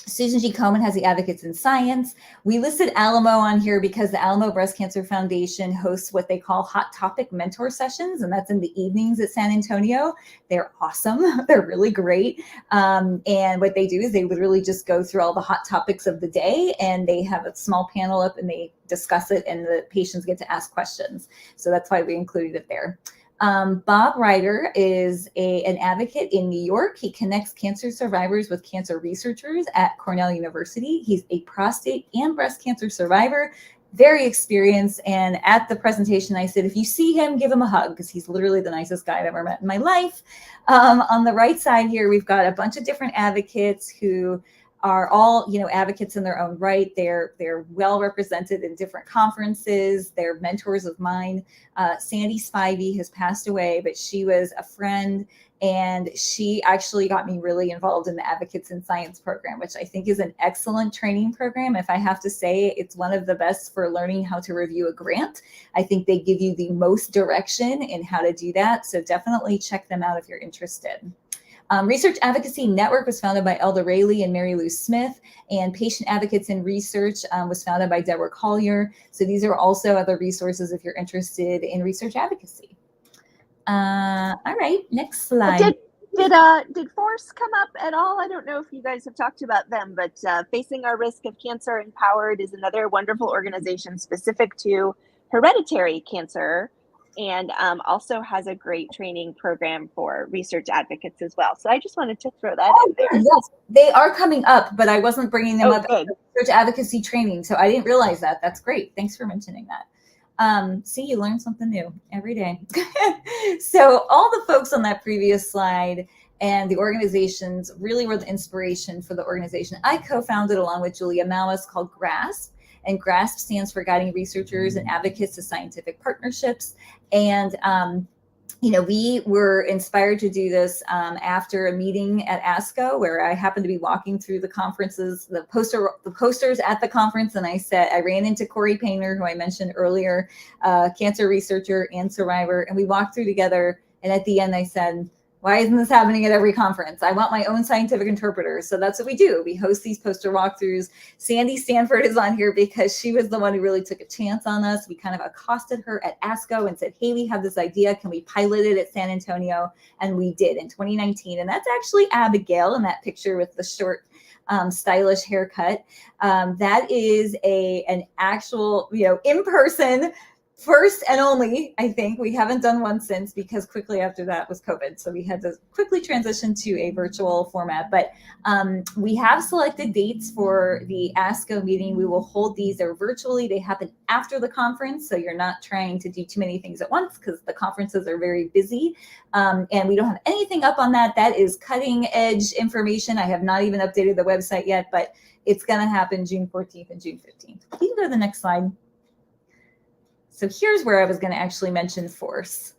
A: Susan G. Komen has the Advocates in Science. We listed Alamo on here because the Alamo Breast Cancer Foundation hosts what they call hot topic mentor sessions, and that's in the evenings at San Antonio. They're awesome. They're really great. And what they do is they literally just go through all the hot topics of the day, and they have a small panel up and they discuss it, and the patients get to ask questions. So that's why we included it there. Bob Ryder is an advocate in New York. He connects cancer survivors with cancer researchers at Cornell University. He's a prostate and breast cancer survivor, very experienced. And at the presentation, I said, if you see him, give him a hug, because he's literally the nicest guy I've ever met in my life. On the right side here, we've got a bunch of different advocates who are all, advocates in their own right. They're well represented in different conferences. They're mentors of mine. Sandy Spivey has passed away, but she was a friend, and she actually got me really involved in the Advocates in Science program, which I think is an excellent training program. If I have to say, it's one of the best for learning how to review a grant. I think they give you the most direction in how to do that. So definitely check them out if you're interested. Research Advocacy Network was founded by Elda Rayleigh and Mary Lou Smith, and Patient Advocates in Research was founded by Deborah Collier. So these are also other resources if you're interested in research advocacy. All right, next slide.
B: Did FORCE come up at all? I don't know if you guys have talked about them, but Facing Our Risk of Cancer Empowered is another wonderful organization specific to hereditary cancer, and also has a great training program for research advocates as well. So I just wanted to throw that in there.
A: Yes, they are coming up, but I wasn't bringing them up
B: good.
A: in research advocacy training, so I didn't realize that. That's great. Thanks for mentioning that. See, you learn something new every day. So all the folks on that previous slide and the organizations really were the inspiration for the organization I co-founded along with Julia Mauis called GRASP. And GRASP stands for Guiding Researchers and Advocates to Scientific Partnerships. And we were inspired to do this after a meeting at ASCO, where I happened to be walking through the conferences, the posters at the conference, and I ran into Corey Painter, who I mentioned earlier, cancer researcher and survivor, and we walked through together. And at the end, I said, "Why isn't this happening at every conference? I want my own scientific interpreter." So that's what we do. We host these poster walkthroughs. Sandy Stanford is on here because she was the one who really took a chance on us. We kind of accosted her at ASCO and said, "Hey, we have this idea. Can we pilot it at San Antonio?" And we did in 2019. And that's actually Abigail in that picture with the short, stylish haircut. That is an actual, in-person first and only, I think. We haven't done one since, because quickly after that was COVID. So we had to quickly transition to a virtual format. But we have selected dates for the ASCO meeting. We will hold these. They're virtually. They happen after the conference. So you're not trying to do too many things at once, because the conferences are very busy. And we don't have anything up on that. That is cutting edge information. I have not even updated the website yet, but it's going to happen June 14th and June 15th. You can go to the next slide. So here's where I was going to actually mention FORCE.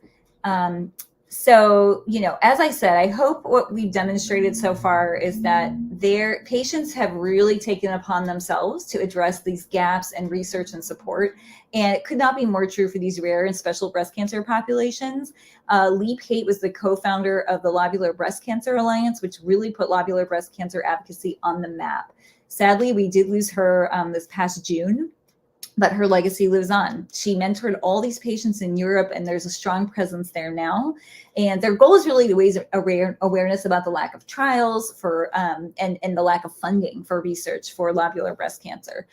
A: So, as I said, I hope what we've demonstrated so far is that their patients have really taken upon themselves to address these gaps in research and support. And it could not be more true for these rare and special breast cancer populations. Lee Pate was the co-founder of the Lobular Breast Cancer Alliance, which really put lobular breast cancer advocacy on the map. Sadly, we did lose her this past June, but her legacy lives on. She mentored all these patients in Europe, and there's a strong presence there now. And their goal is really to raise awareness about the lack of trials for and the lack of funding for research for lobular breast cancer.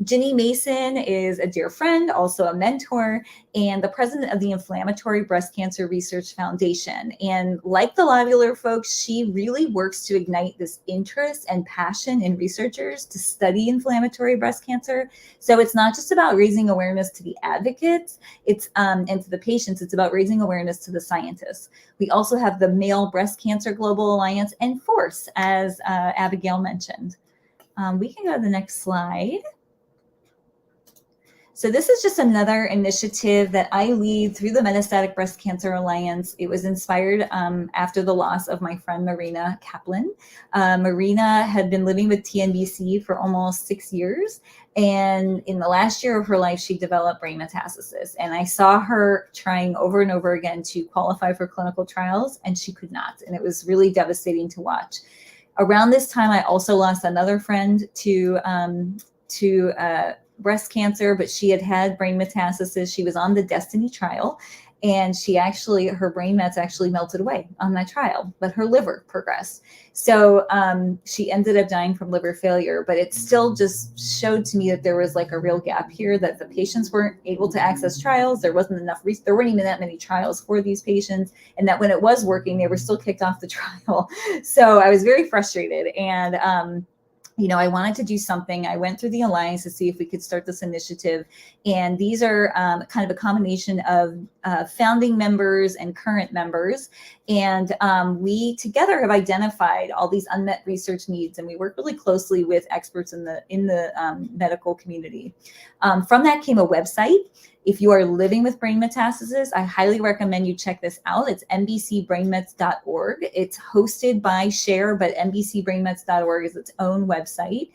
A: Ginny Mason is a dear friend, also a mentor, and the president of the Inflammatory Breast Cancer Research Foundation. And like the lobular folks, she really works to ignite this interest and passion in researchers to study inflammatory breast cancer. So it's not just about raising awareness to the advocates, it's and to the patients, it's about raising awareness to the scientists. We also have the Male Breast Cancer Global Alliance and FORCE, as Abigail mentioned. We can go to the next slide. So this is just another initiative that I lead through the Metastatic Breast Cancer Alliance. It was inspired after the loss of my friend Marina Kaplan. Marina had been living with TNBC for almost 6 years. And in the last year of her life, she developed brain metastasis. And I saw her trying over and over again to qualify for clinical trials, and she could not. And it was really devastating to watch. Around this time, I also lost another friend to breast cancer, but she had brain metastasis. She was on the Destiny trial, and her brain mets actually melted away on that trial, but her liver progressed. So she ended up dying from liver failure, but it still just showed to me that there was like a real gap here, that the patients weren't able to access trials. There wasn't enough, there weren't even that many trials for these patients, and that when it was working, they were still kicked off the trial. So I was very frustrated, and I wanted to do something. I went through the Alliance to see if we could start this initiative. And these are kind of a combination of founding members and current members. And we together have identified all these unmet research needs. And we work really closely with experts in the medical community. From that came a website. If you are living with brain metastasis, I highly recommend you check this out. It's nbcbrainmets.org. It's hosted by Share, but nbcbrainmets.org is its own website.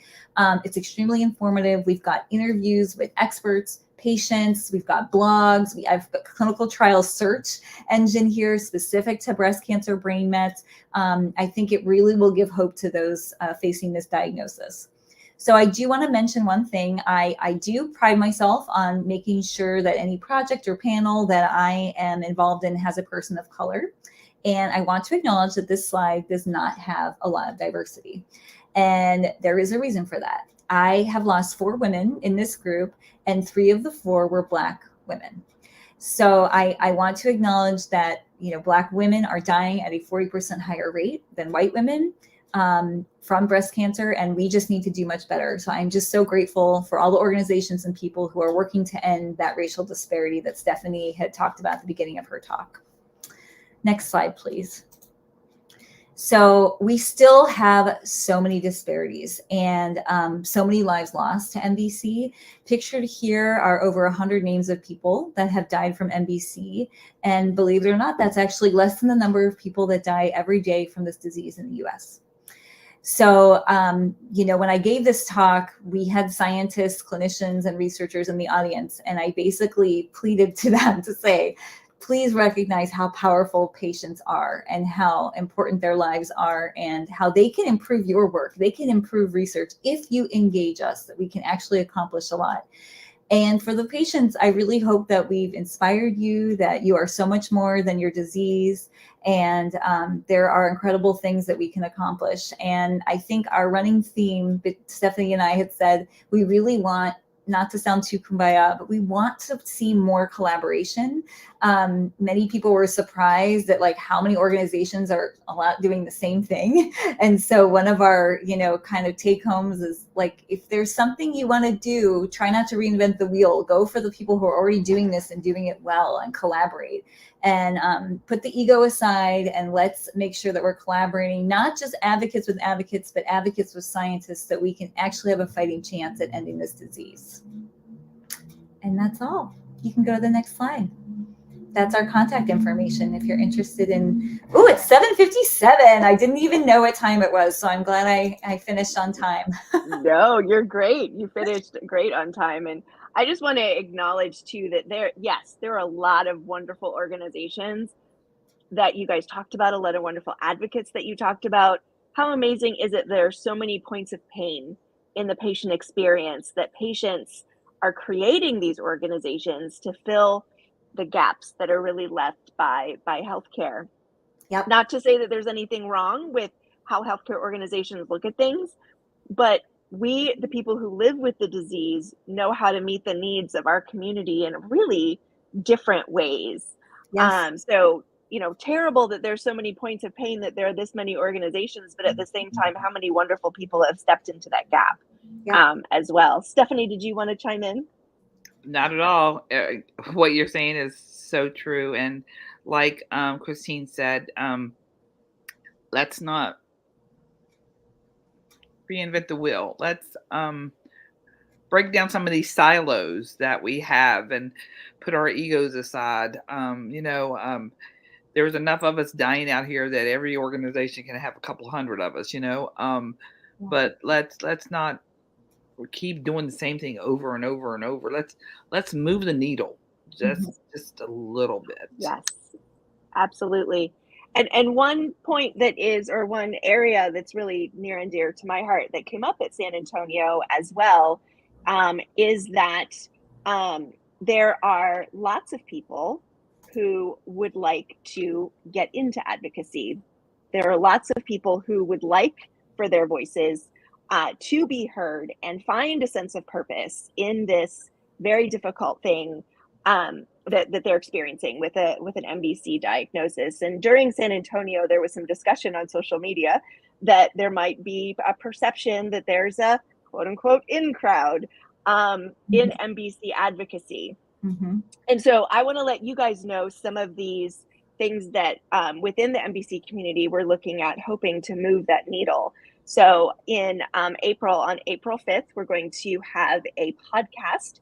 A: It's extremely informative. We've got interviews with experts, patients, we've got blogs, I've got clinical trial search engine here specific to breast cancer brain mets. I think it really will give hope to those facing this diagnosis. So I do want to mention one thing. I do pride myself on making sure that any project or panel that I am involved in has a person of color. And I want to acknowledge that this slide does not have a lot of diversity. And there is a reason for that. I have lost 4 women in this group, and 3 of the 4 were Black women. So I want to acknowledge that, you know, Black women are dying at a 40% higher rate than white women from breast cancer, and we just need to do much better. So I'm just so grateful for all the organizations and people who are working to end that racial disparity that Stephanie had talked about at the beginning of her talk. Next slide, please. So we still have so many disparities and so many lives lost to MBC. Pictured here are over 100 names of people that have died from MBC. And believe it or not, that's actually less than the number of people that die every day from this disease in the US. So, you know, when I gave this talk, we had scientists, clinicians, and researchers in the audience, and I basically pleaded to them to say, please recognize how powerful patients are and how important their lives are and how they can improve your work. They can improve research if you engage us, that we can actually accomplish a lot. And for the patients, I really hope that we've inspired you, that you are so much more than your disease, and there are incredible things that we can accomplish. And I think our running theme, Stephanie and I had said, we really want, not to sound too kumbaya, but we want to see more collaboration. Many people were surprised at like how many organizations are a lot doing the same thing. And so one of our, you know, kind of take homes is like, if there's something you want to do, try not to reinvent the wheel. Go for the people who are already doing this and doing it well, and collaborate. And put the ego aside, and let's make sure that we're collaborating, not just advocates with advocates, but advocates with scientists, so we can actually have a fighting chance at ending this disease. And that's all. You can go to the next slide. That's our contact information if you're interested in. Oh, it's 7:57. I didn't even know what time it was, so I'm glad I finished on time.
B: No, you're great. You finished great on time. And I just want to acknowledge too that there are a lot of wonderful organizations that you guys talked about, a lot of wonderful advocates that you talked about. How amazing is it there are so many points of pain in the patient experience, that patients are creating these organizations to fill the gaps that are really left by healthcare.
A: Yep.
B: Not to say that there's anything wrong with how healthcare organizations look at things, but we, the people who live with the disease, know how to meet the needs of our community in really different ways.
A: Yes.
B: So, you know, terrible that there's so many points of pain, that there are this many organizations, but at the same time, how many wonderful people have stepped into that gap as well. Stephanie, did you want to chime in?
C: Not at all. What you're saying is so true. And like Christine said, let's not reinvent the wheel. Let's break down some of these silos that we have and put our egos aside. There's enough of us dying out here that every organization can have a couple hundred of us, but let's not keep doing the same thing over and over and over. Let's move the needle just a little bit.
B: Yes, absolutely. And one point that is, or one area that's really near and dear to my heart that came up at San Antonio as well, is that there are lots of people who would like to get into advocacy. There are lots of people who would like for their voices to be heard and find a sense of purpose in this very difficult thing that they're experiencing with an MBC diagnosis. And during San Antonio, there was some discussion on social media that there might be a perception that there's a quote unquote in crowd in MBC advocacy.
A: Mm-hmm.
B: And so I want to let you guys know some of these things that within the MBC community we're looking at, hoping to move that needle. So in April, on April 5th, we're going to have a podcast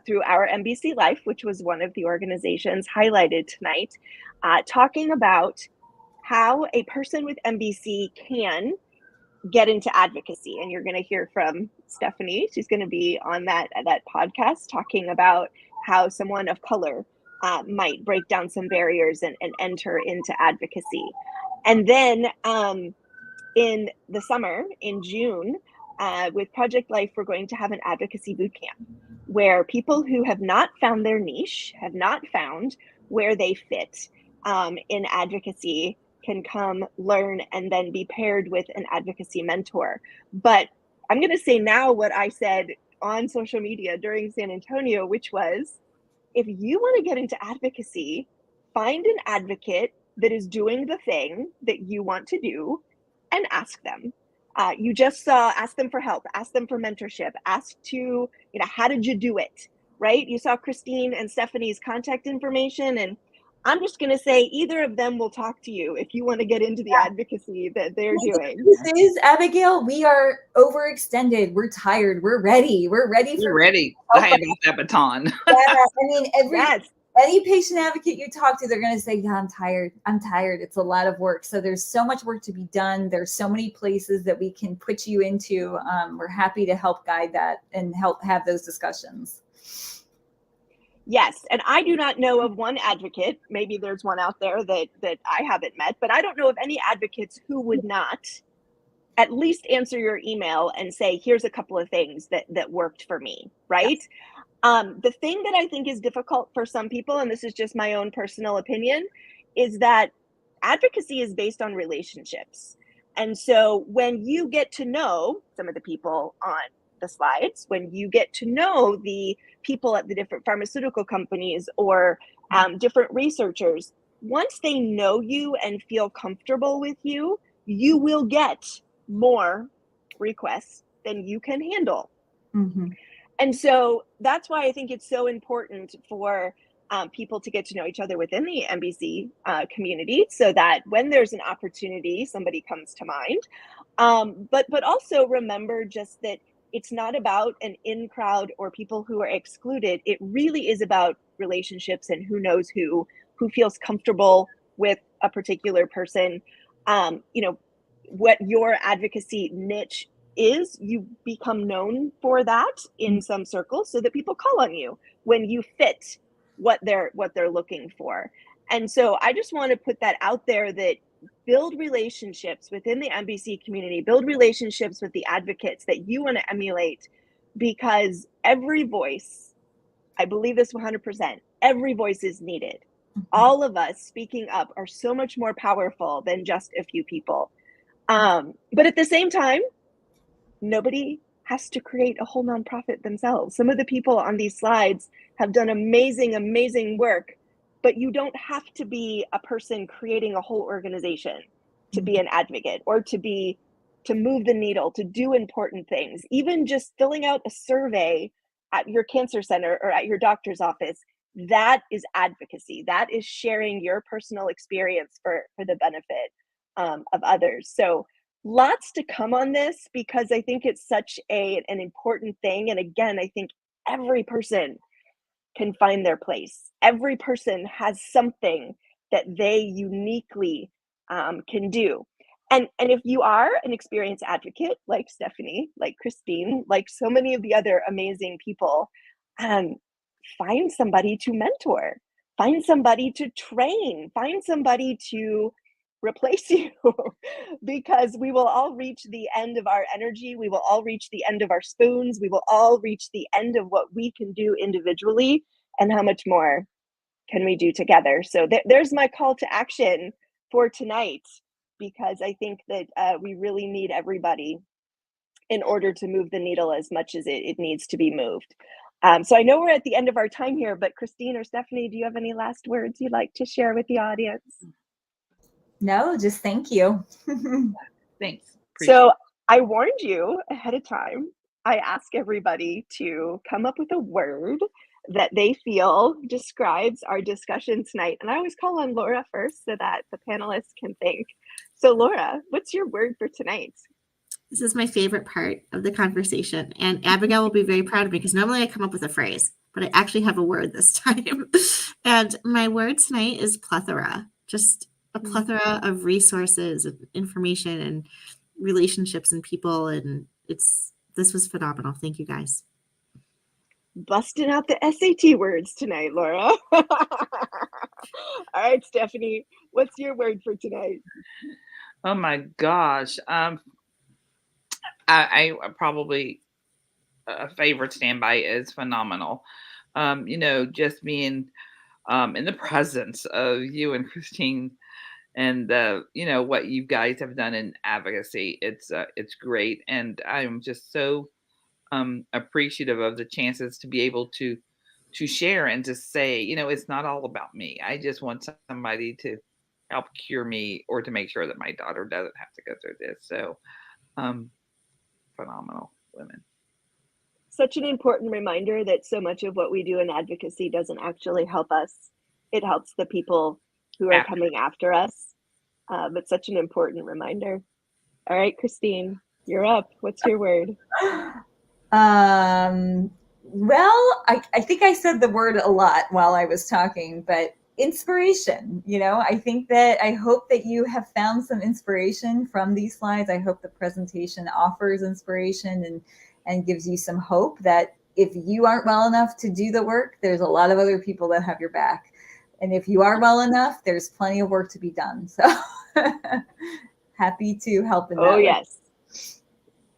B: through our MBC Life, which was one of the organizations highlighted tonight, talking about how a person with MBC can get into advocacy. And you're going to hear from Stephanie. She's going to be on that podcast talking about how someone of color might break down some barriers and enter into advocacy. And then in the summer, in June, with Project Life, we're going to have an advocacy boot camp where people who have not found their niche, have not found where they fit in advocacy, can come learn and then be paired with an advocacy mentor. But I'm going to say now what I said on social media during San Antonio, which was, if you want to get into advocacy, find an advocate that is doing the thing that you want to do and ask them. You just saw, ask them for help, ask them for mentorship, ask to, how did you do it, right? You saw Christine and Stephanie's contact information, and I'm just going to say either of them will talk to you if you want to get into the advocacy that they're doing.
A: This is, Abigail, we are overextended. We're tired. We're ready. We're ready.
C: We're ready. I have that baton.
A: Yeah, I mean, any patient advocate you talk to, they're going to say, yeah, I'm tired. I'm tired. It's a lot of work. So there's so much work to be done. There's so many places that we can put you into. We're happy to help guide that and help have those discussions.
B: Yes. And I do not know of one advocate, maybe there's one out there that I haven't met, but I don't know of any advocates who would not at least answer your email and say, here's a couple of things that worked for me, right? Yes. The thing that I think is difficult for some people, and this is just my own personal opinion, is that advocacy is based on relationships. And so when you get to know some of the people on the slides, when you get to know the people at the different pharmaceutical companies or different researchers, once they know you and feel comfortable with you, you will get more requests than you can handle. Mm-hmm. And so that's why I think it's so important for people to get to know each other within the MBC community, so that when there's an opportunity, somebody comes to mind. But also remember just that it's not about an in crowd or people who are excluded. It really is about relationships and who knows who feels comfortable with a particular person. What your advocacy niche is, you become known for that in some circles so that people call on you when you fit what they're looking for. And so I just want to put that out there, that build relationships within the MBC community, build relationships with the advocates that you want to emulate, because every voice, I believe this 100%, every voice is needed. Mm-hmm. All of us speaking up are so much more powerful than just a few people. But at the same time, nobody has to create a whole nonprofit themselves. Some of the people on these slides have done amazing, amazing work, but you don't have to be a person creating a whole organization to be an advocate or to move the needle, to do important things. Even just filling out a survey at your cancer center or at your doctor's office, that is advocacy. That is sharing your personal experience for the benefit of others. So lots to come on this, because I think it's such an important thing. And again, I think every person can find their place. Every person has something that they uniquely can do. And if you are an experienced advocate like Stephanie, like Christine, like so many of the other amazing people, find somebody to mentor, find somebody to train, find somebody to replace you, because we will all reach the end of our energy. We will all reach the end of our spoons. We will all reach the end of what we can do individually, and how much more can we do together. So there's my call to action for tonight, because I think that we really need everybody in order to move the needle as much as it needs to be moved. So I know we're at the end of our time here, but Christine or Stephanie, do you have any last words you'd like to share with the audience?
A: No, just thank you.
C: Thanks.
B: So I warned you ahead of time. I ask everybody to come up with a word that they feel describes our discussion tonight. And I always call on Laura first so that the panelists can think. So Laura, what's your word for tonight?
D: This is my favorite part of the conversation. And Abigail will be very proud of me, because normally I come up with a phrase, but I actually have a word this time. And my word tonight is plethora. Just a plethora of resources, of information, and relationships and people. And this was phenomenal. Thank you guys.
B: Busting out the SAT words tonight, Laura. All right, Stephanie, what's your word for tonight?
C: Oh my gosh. I probably a favorite standby is phenomenal. Just being in the presence of you and Christine and what you guys have done in advocacy. It's great, and I'm just so appreciative of the chances to be able to share and to say, it's not all about me. I just want somebody to help cure me or to make sure that my daughter doesn't have to go through this. So phenomenal women.
B: Such an important reminder that so much of what we do in advocacy doesn't actually help us. It helps the people who are coming after us. But such an important reminder. All right, Christine, you're up. What's your word?
A: Well, I think I said the word a lot while I was talking, but inspiration. I hope that you have found some inspiration from these slides. I hope the presentation offers inspiration and gives you some hope that if you aren't well enough to do the work, there's a lot of other people that have your back. And if you are well enough, there's plenty of work to be done. So happy to help in that.
B: Oh, yes.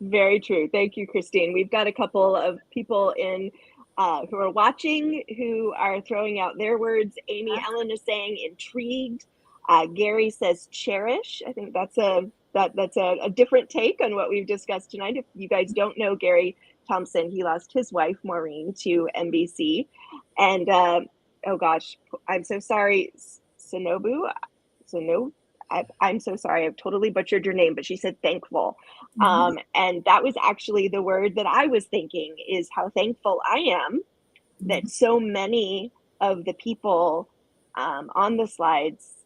B: Very true. Thank you, Christine. We've got a couple of people in who are watching who are throwing out their words. Amy Ellen is saying intrigued. Gary says cherish. I think that's a different take on what we've discussed tonight. If you guys don't know Gary Thompson, he lost his wife, Maureen, to MBC. And oh gosh, I'm so sorry, Sonobu. I'm so sorry, I've totally butchered your name, but she said thankful. Mm-hmm. And that was actually the word that I was thinking, is how thankful I am that so many of the people on the slides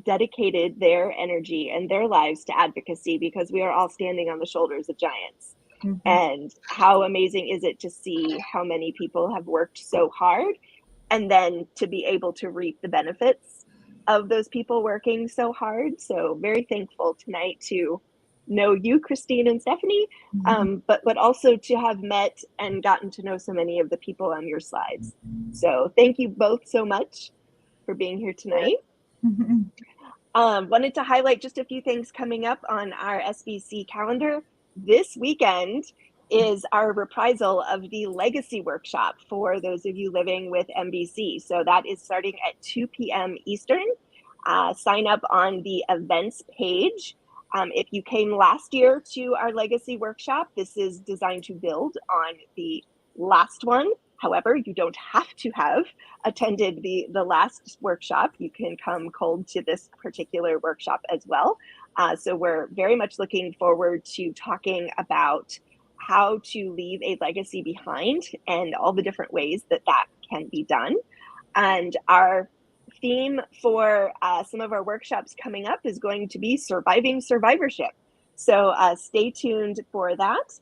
B: dedicated their energy and their lives to advocacy, because we are all standing on the shoulders of giants. Mm-hmm. And how amazing is it to see how many people have worked so hard and then to be able to reap the benefits of those people working so hard. So very thankful tonight to know you, Christine and Stephanie, but also to have met and gotten to know so many of the people on your slides. So thank you both so much for being here tonight. Wanted to highlight just a few things coming up on our SBC calendar. This weekend is our reprisal of the Legacy Workshop for those of you living with MBC. So that is starting at 2 p.m. Eastern. Sign up on the events page. If you came last year to our Legacy Workshop, this is designed to build on the last one. However, you don't have to have attended the last workshop. You can come cold to this particular workshop as well. So we're very much looking forward to talking about how to leave a legacy behind and all the different ways that can be done. And our theme for some of our workshops coming up is going to be surviving survivorship. So stay tuned for that,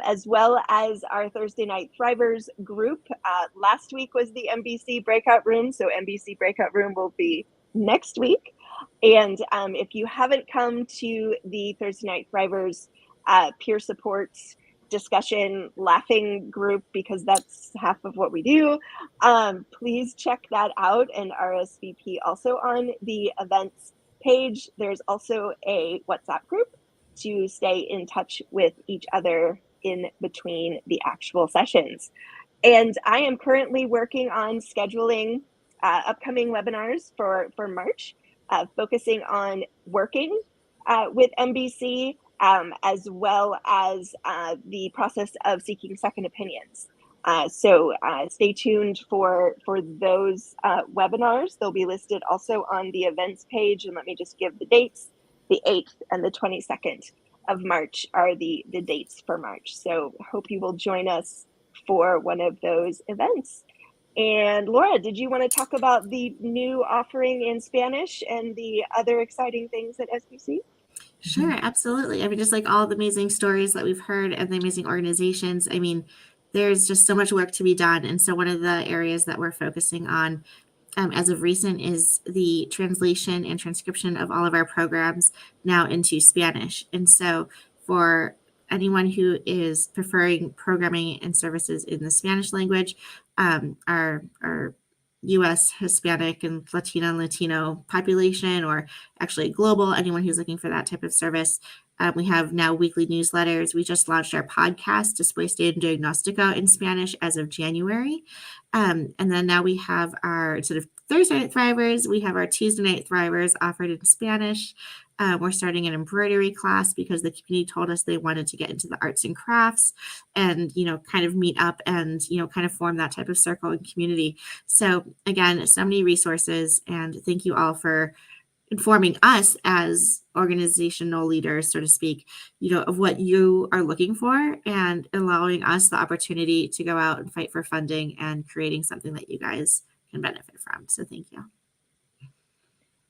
B: as well as our Thursday Night Thrivers group. Last week was the MBC breakout room, so MBC breakout room will be next week. And if you haven't come to the Thursday Night Thrivers peer support discussion laughing group, because that's half of what we do, please check that out and RSVP also on the events page. There's also a WhatsApp group to stay in touch with each other in between the actual sessions. And I am currently working on scheduling upcoming webinars for March, focusing on working with MBC, as well as the process of seeking second opinions. So stay tuned for those webinars. They'll be listed also on the events page. And let me just give the dates. The 8th and the 22nd of March are the dates for March. So hope you will join us for one of those events. And Laura, did you want to talk about the new offering in Spanish and the other exciting things at SBC?
D: Sure, absolutely. I mean, just like all the amazing stories that we've heard and the amazing organizations, I mean, there's just so much work to be done. And so one of the areas that we're focusing on as of recent is the translation and transcription of all of our programs now into Spanish. And so for anyone who is preferring programming and services in the Spanish language, our U.S. Hispanic and Latino population, or actually global, anyone who's looking for that type of service. We have now weekly newsletters. We just launched our podcast, Después de un Diagnóstico, in Spanish as of January. And then now we have our sort of Thursday Night Thrivers. We have our Tuesday Night Thrivers offered in Spanish. We're starting an embroidery class because the community told us they wanted to get into the arts and crafts and, kind of meet up and, kind of form that type of circle and community. So again, so many resources, and thank you all for informing us as organizational leaders, so to speak, of what you are looking for and allowing us the opportunity to go out and fight for funding and creating something that you guys can benefit from. So thank you.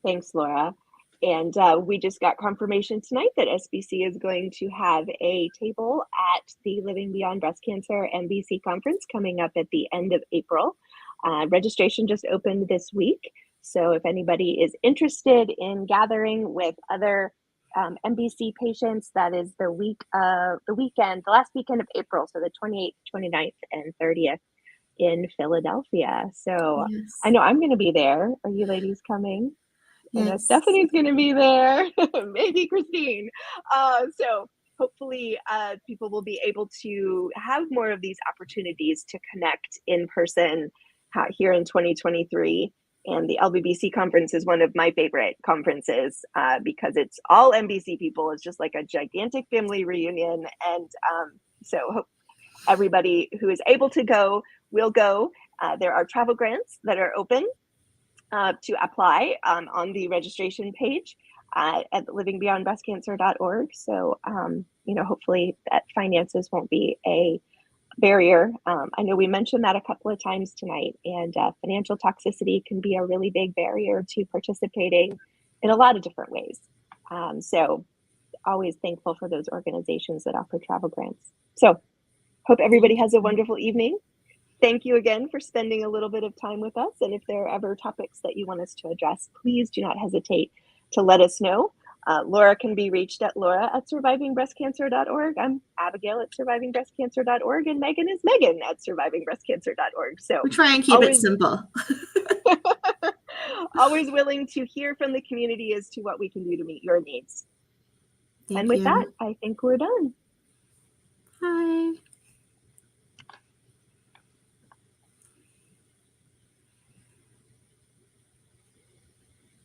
B: Thanks, Laura. And we just got confirmation tonight that SBC is going to have a table at the Living Beyond Breast Cancer MBC conference coming up at the end of April. Registration just opened this week. So if anybody is interested in gathering with other MBC patients, that is the last weekend of April. So the 28th, 29th, and 30th in Philadelphia. So
D: Yes.
B: I know I'm going to be there. Are you ladies coming?
D: Yes.
B: I know Stephanie's going to be there, maybe Christine. So hopefully people will be able to have more of these opportunities to connect in person here in 2023. And the LBBC conference is one of my favorite conferences because it's all MBC people. It's just like a gigantic family reunion. And so hope everybody who is able to go will go. There are travel grants that are open to apply on the registration page at livingbeyondbreastcancer.org. So, hopefully that finances won't be a barrier. I know we mentioned that a couple of times tonight, and financial toxicity can be a really big barrier to participating in a lot of different ways. So always thankful for those organizations that offer travel grants. So hope everybody has a wonderful evening. Thank you again for spending a little bit of time with us. And if there are ever topics that you want us to address, please do not hesitate to let us know. Laura can be reached at laura@survivingbreastcancer.org. I'm Abigail at survivingbreastcancer.org, and Megan is Megan at survivingbreastcancer.org. So
D: We try and keep it simple.
B: Always willing to hear from the community as to what we can do to meet your needs.
D: Thank
B: and with
D: you.
B: that, I think we're done.
D: Bye.